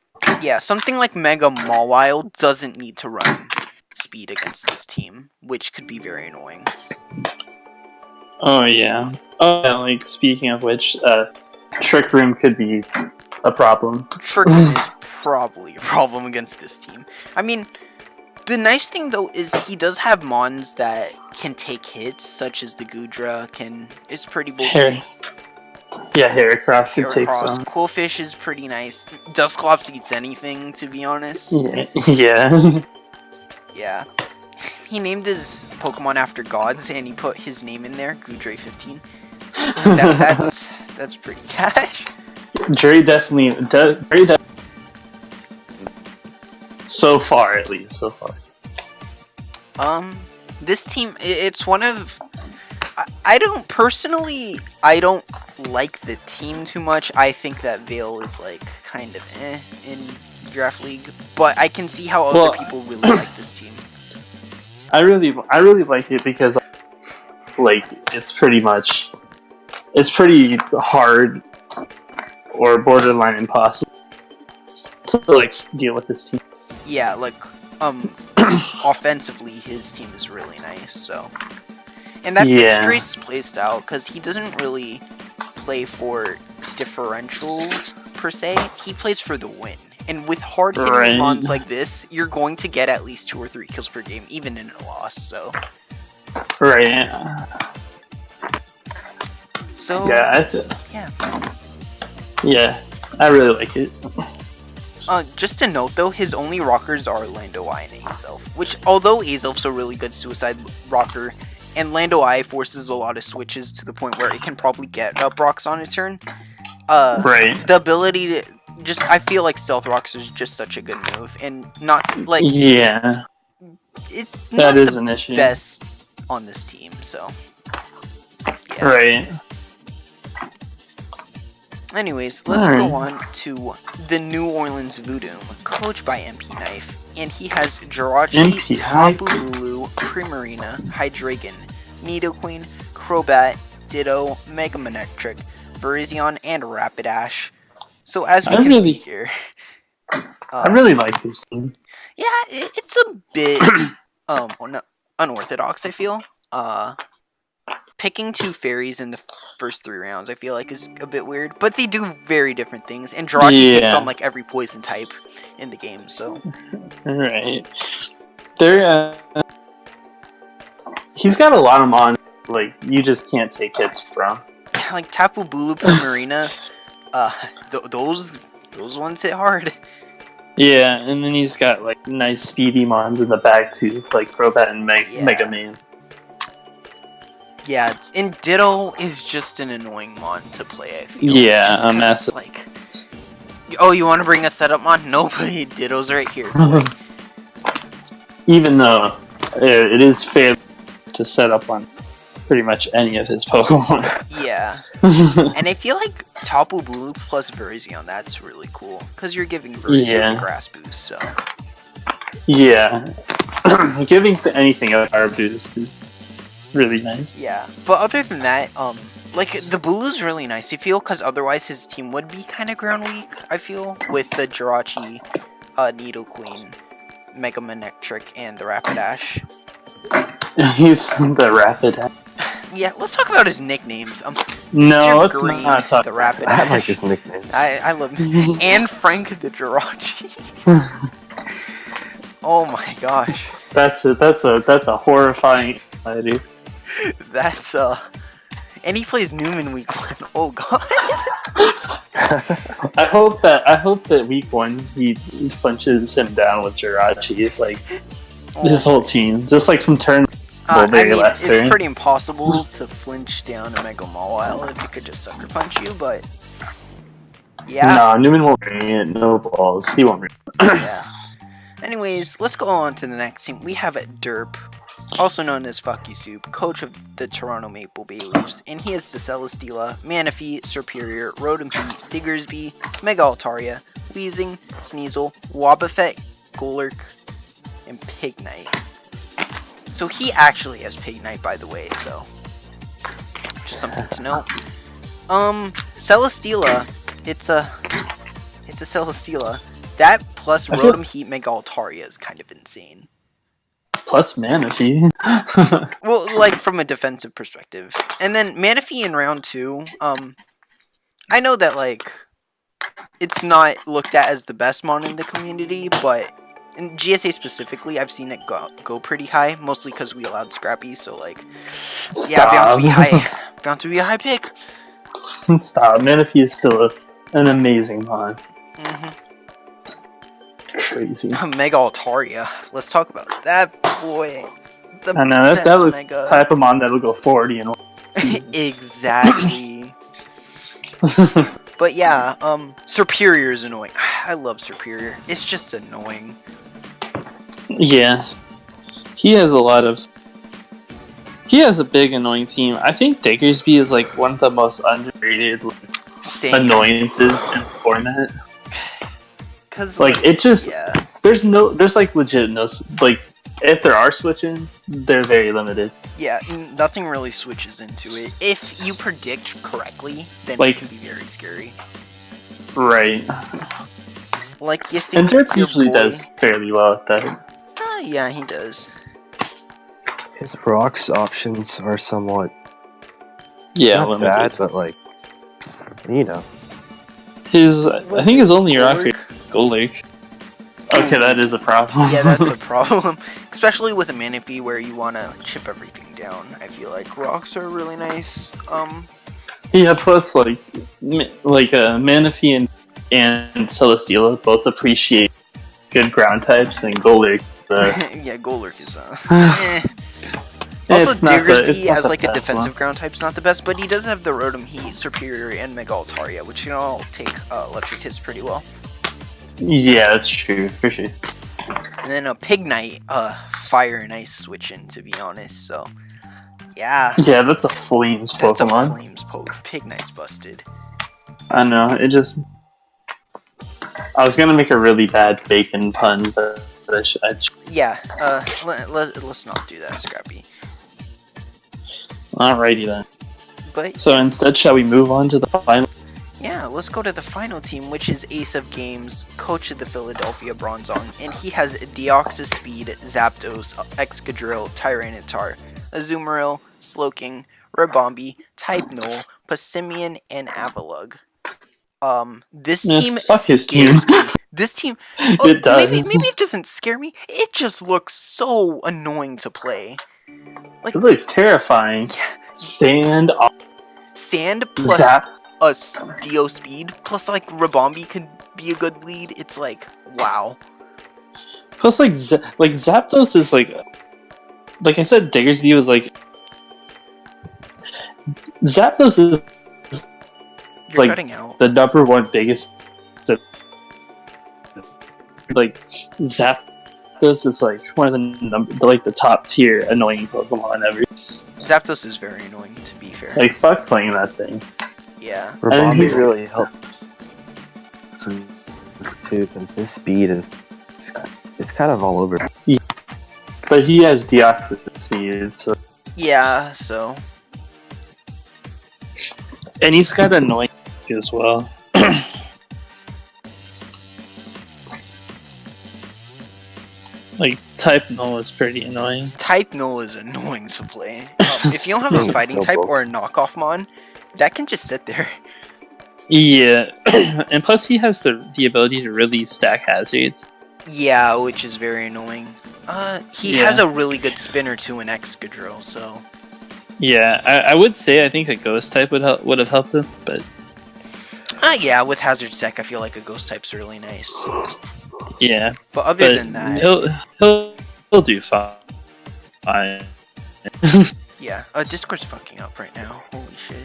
Yeah, something like Mega Mawile doesn't need to run speed against this team, which could be very annoying. Oh yeah. Oh, yeah, like speaking of which, Trick Room could be a problem. Trick Room is probably a problem against this team. I mean, the nice thing though is he does have mons that can take hits, such as the Gudra is pretty bulky. Heracross could take Heracross, some. Quillfish is pretty nice. Dusclops eats anything, to be honest. Yeah. Yeah. He named his Pokemon after gods, and he put his name in there, Gudre15. That's pretty cash. Dre definitely. So far, at least. So far. This team, it's one of I don't personally. I don't like the team too much. I think that Vale is like kind of in Draft League, but I can see how other people really like this team. I really like it because like it's pretty hard or borderline impossible to like deal with this team. Yeah, like offensively, his team is really nice. So, and that fits Drake's playstyle because he doesn't really play for differential per se. He plays for the win. And with hard-hitting mons like this, you're going to get at least 2 or 3 kills per game, even in a loss. So, So yeah, I really like it. Just to note though, his only rockers are Lando I and Azelf, which although Azelf's a really good suicide rocker, and Lando I forces a lot of switches to the point where it can probably get up rocks on its turn. The ability to just, I feel like stealth rocks is just such a good move, and not like it's not an issue. Best on this team, so Anyways, let's go on to the New Orleans Voodoo, coached by Mpknife, and he has Jirachi, Tapu Lulu, Primarina, Hydreigon, Nidoqueen, Crobat, Ditto, Mega Manectric, Virizion, and Rapidash. So as we can see here, I really like this team. Yeah, it's a bit unorthodox, I feel. Picking 2 fairies in the first 3 rounds, I feel like, is a bit weird. But they do very different things, and Jirachi takes on like every poison type in the game. So, he's got a lot of mons like you just can't take hits from. Like Tapu Bulu, Primarina, those ones hit hard. Yeah, and then he's got like nice speedy mons in the back too, like Crobat and Mega Man. Yeah, and Ditto is just an annoying mon to play, I feel. Yeah, a massive. Like, oh, you want to bring a setup mon? Nobody. Ditto's right here. Even though it is fair to set up on pretty much any of his Pokemon. Yeah. And I feel like Tapu Bulu plus Virizion, that's really cool. Because you're giving Virizion a grass boost, so. Yeah. Giving anything a fire boost is really nice. Yeah, but other than that, like, the Bulu's really nice, I feel, because otherwise his team would be kind of ground weak, I feel, with the Jirachi, Nidoqueen, Mega Manectric, and the Rapidash. He's the Rapidash. Yeah, let's talk about his nicknames. No, let's not talk the Rapidash. I like his nickname. I love him. And Frank the Jirachi. Oh my gosh. That's a horrifying idea. That's and he plays Newman week 1. Oh god. I hope that week 1 he punches him down with Jirachi, like his whole team, just like from turn. It's pretty impossible to flinch down a Mega Mawile if he could just sucker punch you, but yeah. No, Newman won't bring it. No balls. He won't bring it. Yeah. Anyways, let's go on to the next team. We have Derp, also known as FuckUSoup, coach of the Toronto Maple Bay Leafs, and he has the Celesteela, Manaphy, Serperior, Rotompete, Diggersby, Mega Altaria, Weezing, Sneasel, Wobbuffet, Golurk, and Mpknife. So he actually has Mpknife, by the way, so just something to note. Celesteela, it's a Celesteela. That plus Rotom Heat Mega Altaria is kind of insane. Plus Manaphy. Well, like from a defensive perspective. And then Manaphy in round 2, I know that like it's not looked at as the best mon in the community, but in GSA specifically, I've seen it go pretty high, mostly because we allowed Scrappy, so like, yeah, bound to be high. Bound to be a high pick. Stop. Manaphy is still an amazing mon. Crazy. Mega Altaria. Let's talk about that boy. I know, that was the type of mon that'll go 40 in one season. Exactly. But yeah, Serperior is annoying. I love Serperior. It's just annoying. Yeah. He has a lot of He has a big annoying team. I think Diggersby is like one of the most underrated annoyances in the format. Cause Like it just yeah. there's like legit no like if there are switch-ins, they're very limited. Yeah, nothing really switches into it. If you predict correctly, then Like- it can be very scary. Right. Like you think And Derp your usually boy- does fairly well at that. Yeah, he does. His rocks options are somewhat Yeah, not limited. bad, but like, you know. I think his only rock is Golurk? Golurk. Okay, that is a problem. Yeah, that's a problem. Especially with a Manaphy where you want to chip everything down. I feel like rocks are really nice. Yeah, plus like Manaphy and Celesteela both appreciate good ground types, and Golurk. Yeah, Golurk is eh. Also, It's not the- it's Diggersby not as the like a best defensive one. ground type's not the best, but he does have the Rotom Heat, Superior, and Mega Altaria, which can all take electric hits pretty well. Yeah, that's true for sure. And then a Pignite, Fire and Ice switch in, to be honest. So, yeah, Yeah, that's a Flames that's Pokemon. a Flames poke. Pignite's busted. I know. It just. I was gonna make a really bad bacon pun, but Yeah, let's not do that, Scrappy. alrighty then. But So instead, shall we move on to the final? yeah, let's go to the final team, which is AceOfGames, coach of the Philadelphia Bronzong, and he has Deoxys Speed, Zapdos, Excadrill, Tyranitar, Azumarill, Slowking, Rabombi, Type Null, Passimian, and Avalugg. This Yeah, team fuck his scares team. me. This team, It does. Maybe it doesn't scare me. It just looks so annoying to play. It looks terrifying. Stand off. Sand plus Zap. Dio Speed plus like Rabombi could be a good lead. It's like wow. Plus, like Zapdos is like I said, Diggersby was like Zapdos is You're like cutting out. the number one biggest. Like Zapdos is like one of the top tier annoying Pokemon ever. Zapdos is very annoying, to be fair. Like fuck playing that thing. Yeah. And he's- Rabombi really helped too, because his speed is it's kind of all over. But he has Deoxys Speed, so Yeah, so and he's got annoying as well. Like Type Null is pretty annoying. Type Null is annoying to play. If you don't have a It's fighting so type broke. or a knockoff mon, that can just sit there. Yeah, and plus he has the ability to really stack hazards. Yeah, which is very annoying. He Yeah. has a really good spinner too in Excadrill, so Yeah, I would say I think a Ghost type would have helped him, but yeah, with Hazard Sec, I feel like a Ghost type's really nice. yeah. But other But than that, he'll do fine. yeah, Discord's fucking up right now. Holy shit.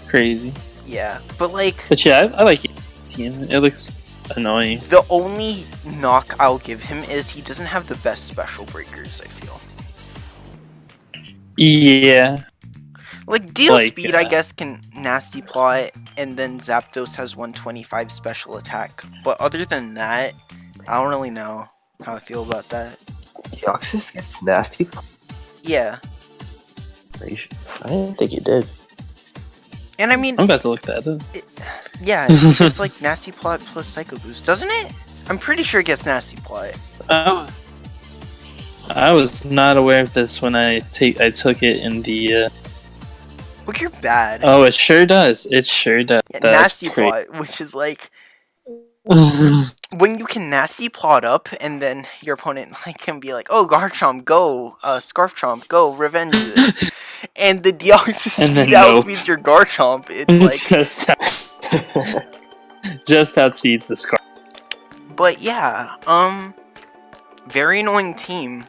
Crazy. Yeah, but like, But yeah, I like his team. It looks annoying. the only knock I'll give him is he doesn't have the best special breakers, I feel. Yeah. Like, Deal Like, Speed, I guess, can Nasty Plot, and then Zapdos has 125 special attack. But other than that, I don't really know how I feel about that. Deoxys gets nasty. Yeah, I didn't think it did. and I mean, I'm about to look that up. yeah, it's like Nasty Plot plus Psycho Boost, doesn't it? I'm pretty sure it gets Nasty Plot. Oh. I was not aware of this when I took it in the. Look, you're bad. Oh, it sure does. It sure does. Yeah, That's Nasty great. Plot, which is like when you can Nasty Plot up, and then your opponent like can be like, "Oh, Garchomp, go! Scarf Chomp, go! Revenge this!" And the Deoxys And then speed nope. outspeeds your Garchomp. It's like, just outspeeds the Scar. but yeah, very annoying team.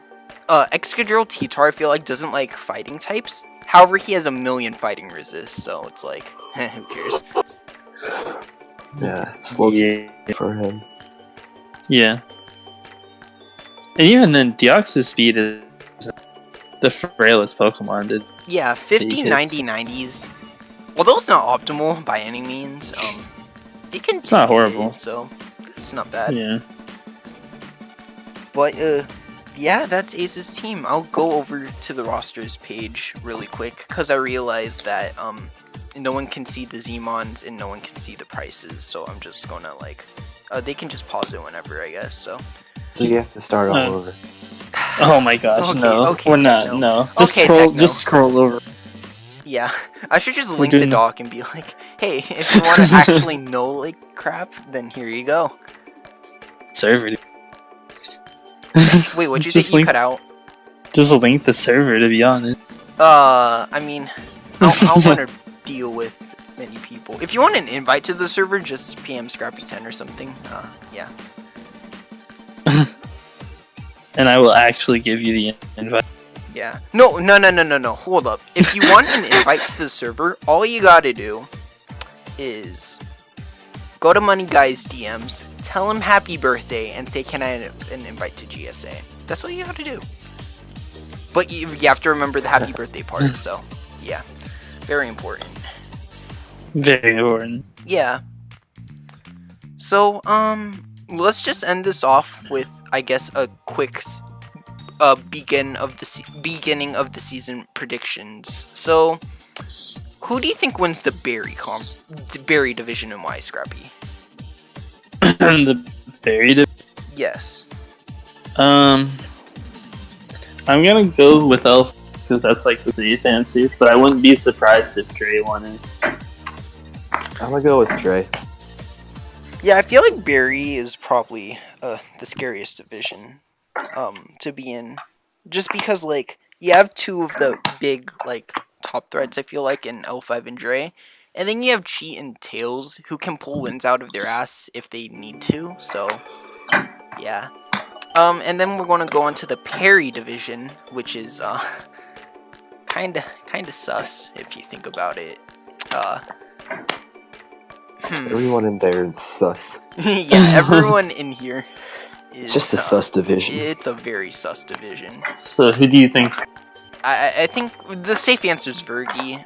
Excadrill T-Tar, I feel like, doesn't like fighting types. However, he has a million fighting resists, so it's like, who cares? Yeah, slow Yeah. for him. Yeah. And even then, Deoxys speed is the frailest Pokemon to Yeah, 50, take 90, hits. 90s. Although it's not optimal by any means, it can. It's not take horrible. it, so it's not bad. Yeah. But yeah, that's Ace's team. I'll go over to the rosters page really quick because I realized that no one can see the Zmons and no one can see the prices, so I'm just gonna like they can just pause it whenever, I guess. So You have to start all over. Oh my gosh, Okay, no. okay, We're not, Techno. no. Just Okay, scroll Techno. just scroll over. yeah, I should just link doing- the doc and be like, hey, if you want to actually know like crap, then here you go. Server. Wait, what'd you Just say? You link- cut out? Just link the server, to be honest. I mean, I don't want to deal with many people. If you want an invite to the server, just PM Scrappy10 or something. Yeah. And I will actually give you the invite. Yeah. No. Hold up. If you want an invite to the server, all you gotta do is go to Money Guy's DMs, tell him happy birthday, and say, can I have an invite to GSA? That's all you gotta do. But you have to remember the happy birthday part, so, yeah. Very important. Very important. Yeah. So, let's just end this off with, I guess, a quick beginning of the season predictions. So, who do you think wins the berry division and why, Scrappy? The buried. Yes. I'm gonna go with Elf because that's like the safe answer, but I wouldn't be surprised if Dre won it. I'm gonna go with Dre. Yeah, I feel like berry is probably the scariest division to be in, just because like you have two of the big like top threats. I feel like in L5 and Dre, and then you have Cheet and Tails who can pull wins out of their ass if they need to. So yeah. And then we're gonna go on to the Perry division, which is kinda sus if you think about it. Everyone in there is sus. Yeah, everyone in here is It's just a sus division. It's a very sus division. So who do you think's I think the safe answer is Vergi,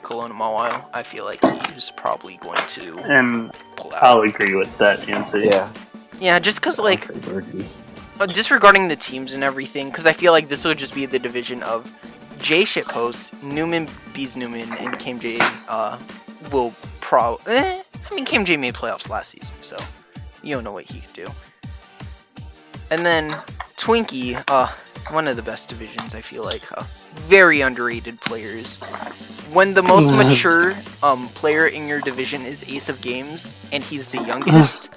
Kelowna Mawile. I feel like he's probably going to and pull out. I'll agree with that answer. Yeah. Yeah, just because, like, disregarding the teams and everything, because I feel like this will just be the division of J Shitpost, Newman, Bees Newman, and KMJ will I mean, KMJ made playoffs last season, so you don't know what he could do. And then Twinkie, one of the best divisions, I feel like. Very underrated players. When the most mature player in your division is AceOfGames, and he's the youngest.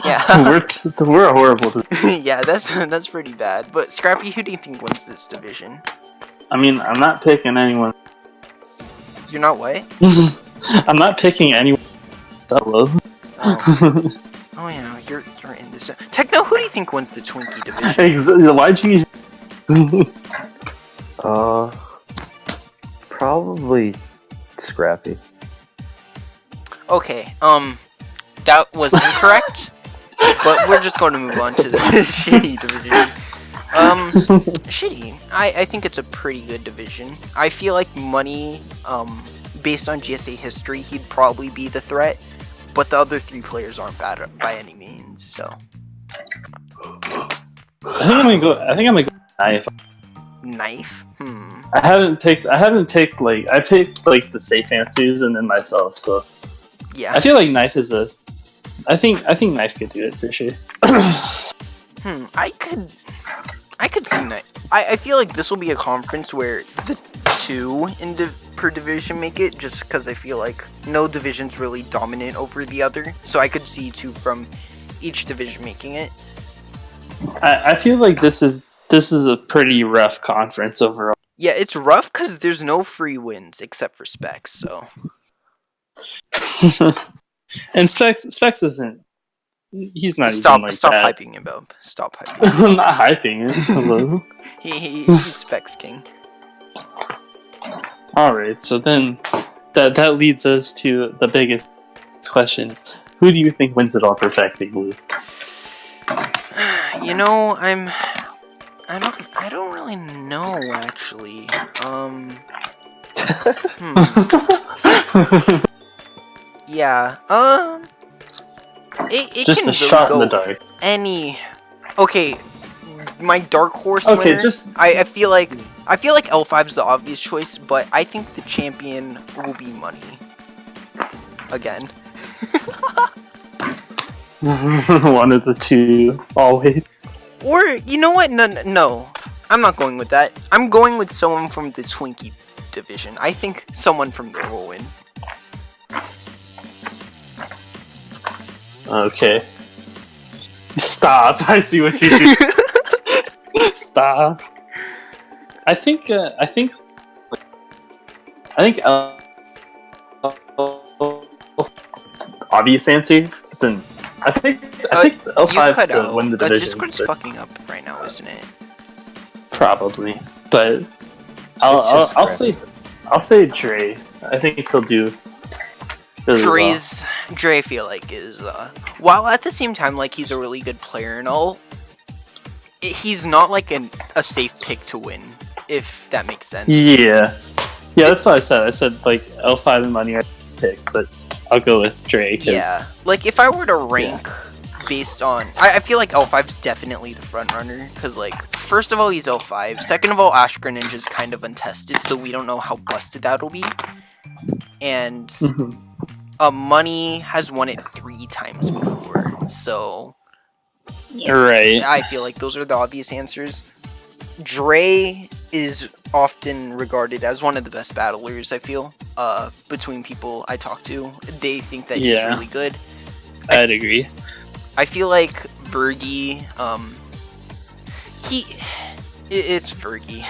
Yeah. we're horrible. Yeah, that's pretty bad. But Scrappy, who do you think wins this division? I mean, I'm not picking anyone. You're not what? I'm not picking anyone. Hello. Oh yeah, you're in this. Techno, who do you think wins the Twinkie division? Why'd you? Probably Scrappy. Okay, that was incorrect. But we're just going to move on to the shitty division. Shitty. I think it's a pretty good division. I feel like Money, based on GSA history, he'd probably be the threat. But the other three players aren't bad by any means, so. I think I'm gonna go Knife. Knife? I haven't picked like I picked like the safe answers and then myself, so Yeah. I feel like Knife is a I think Knife could do it for sure. I could see Knife. I feel like this will be a conference where the two per division make it, just because I feel like no division's really dominant over the other. So I could see two from each division making it. I feel like this is a pretty rough conference overall. Yeah, it's rough because there's no free wins except for Specs, so. And Specs isn't. He's not Stop even like that. hyping him up. Stop hyping him. I'm not hyping it. Hello. He's Specs King. Alright, so then that leads us to the biggest questions. Who do you think wins it all perfectly, Blue? You know, I don't really know actually. Yeah. It Just can a really shot in go the dark. any. Okay, my dark horse Okay, winner. just I feel like L5 is the obvious choice, but I think the champion will be Money. Again. one of the two, always. Or you know what? No. I'm not going with that. I'm going with someone from the Twinkie division. I think someone from there will win. Okay. Stop! I see what you do. Stop. I think obvious answers. But then I think L5 to win the division. Discord's fucking up right now, isn't it? Probably, but I'll say Dre. I think he'll do. Really Dre, I feel like is while at the same time like he's a really good player and all, he's not like a safe pick to win, if that makes sense. Yeah, that's what I said. I said like L5 and Money are picks, but I'll go with Dre. Yeah, like if I were to rank based on, I feel like L5's definitely the front runner because like first of all he's L5, second of all Ash Greninja's kind of untested, so we don't know how busted that'll be, and. Money has won it 3 times before, so right. I feel like those are the obvious answers. Dre is often regarded as one of the best battlers, I feel, between people I talk to. They think that he's really good. I'd agree. I feel like Vergy, it's Vergy.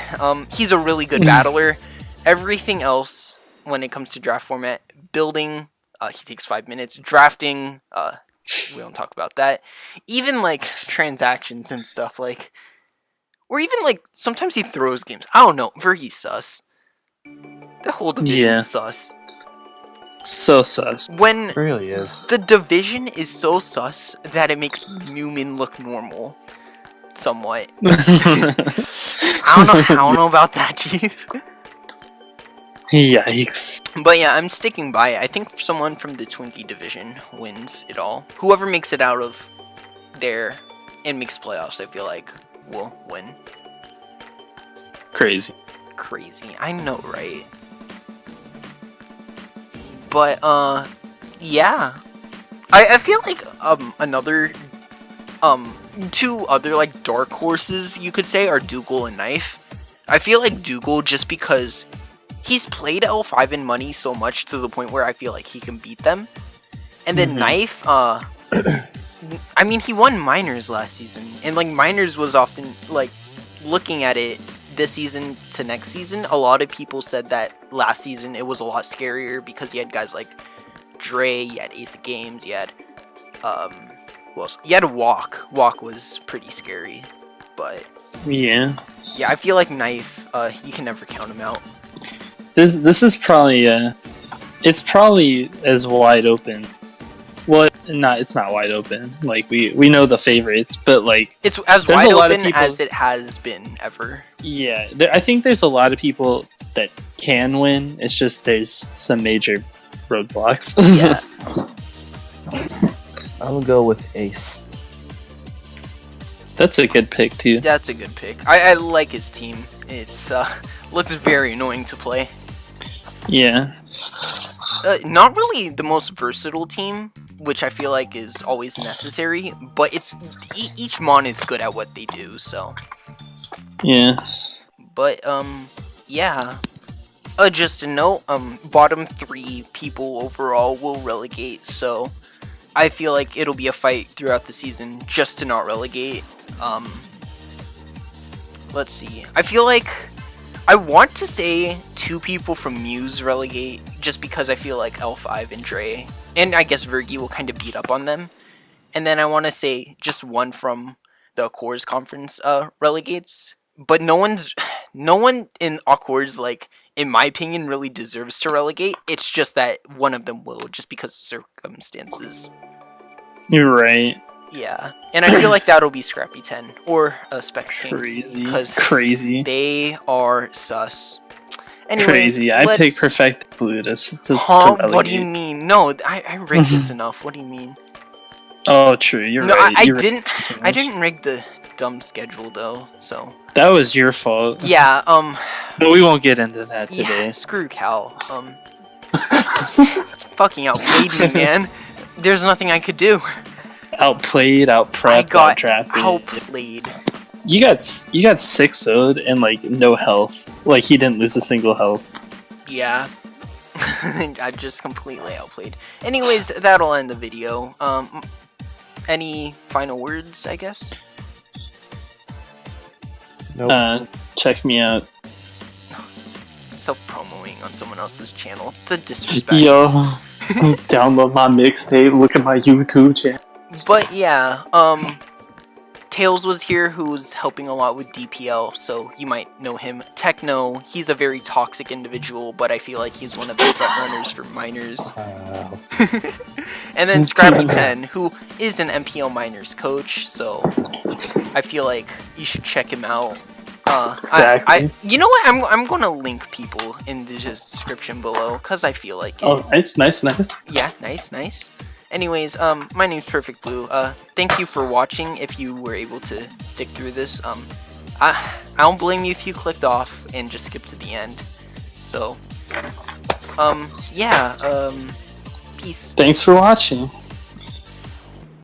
He's a really good battler. Everything else, when it comes to draft format, building, he takes 5 minutes. Drafting, we don't talk about that. Even like transactions and stuff, like, or even like sometimes he throws games. I don't know. Vergy's sus. The whole division's sus. So sus. When It really is. the division is so sus that it makes Newman look normal, somewhat. I don't know about that, Chief. Yikes. But yeah, I'm sticking by it. I think someone from the Twinkie division wins it all. Whoever makes it out of there and makes playoffs, I feel like, will win. Crazy. I know, right? But, yeah. I feel like, another, 2 other, like, dark horses, you could say, are Doogal and Knife. I feel like Doogal just because he's played L5 and Money so much to the point where I feel like he can beat them. And then Knife, I mean, he won Minors last season. And, like, Minors was often, like, looking at it this season to next season, a lot of people said that last season it was a lot scarier because you had guys like Dre, you had AceOfGames, you had, who else? You had Walk. Walk was pretty scary. But, yeah, I feel like Knife, you can never count him out. This is probably it's probably as wide open. Well, it's not wide open. Like we know the favorites, but like it's as wide open as it has been ever. Yeah, I think there's a lot of people that can win. It's just there's some major roadblocks. Yeah. I'm gonna go with Ace. That's a good pick too. That's a good pick. I like his team. It's looks very annoying to play. Yeah. Not really the most versatile team, which I feel like is always necessary, but it's each mon is good at what they do, so. Yeah. But, yeah. Just a note, bottom 3 people overall will relegate, so I feel like it'll be a fight throughout the season just to not relegate. Let's see. I feel like I want to say 2 people from Muse relegate, just because I feel like L5 and Dre, and I guess Vergy will kind of beat up on them. And then I want to say just 1 from the Accords conference relegates. But no one in Accords, like, in my opinion, really deserves to relegate. It's just that one of them will, just because of circumstances. You're right. Yeah, and I feel like that'll be Scrappy 10 or Specs King. Crazy. Because Crazy. they are sus. Anyways, Crazy. I picked Perfect Blue to What do you mean? No, I rigged this enough. What do you mean? Oh, true. You're no, right. I didn't rig the dumb schedule though. So that was your fault. Yeah. But we won't get into that today. Yeah, screw Cal. Fucking outplayed me, man. There's nothing I could do. Outplayed, outprepped, I got outdrafted. outplayed. You got 6-0'd and like no health. Like he didn't lose a single health. Yeah. I just completely outplayed. Anyways, that'll end the video. Any final words, I guess? Nope. Check me out. Self-promoting on someone else's channel. The disrespect. Yo, download my mixtape, look at my YouTube channel. But yeah, Tails was here, who's helping a lot with DPL, so you might know him. Techno, he's a very toxic individual, but I feel like he's one of the front runners for minors. And then Scrappy 10, who is an MPL minors coach, so I feel like you should check him out. Exactly. You know what? I'm gonna link people in the description below, cause I feel like it. Oh, nice. Yeah, nice. Anyways, my name's Perfect Blue. Thank you for watching. If you were able to stick through this, I don't blame you if you clicked off and just skipped to the end. So, yeah, peace. Thanks for watching.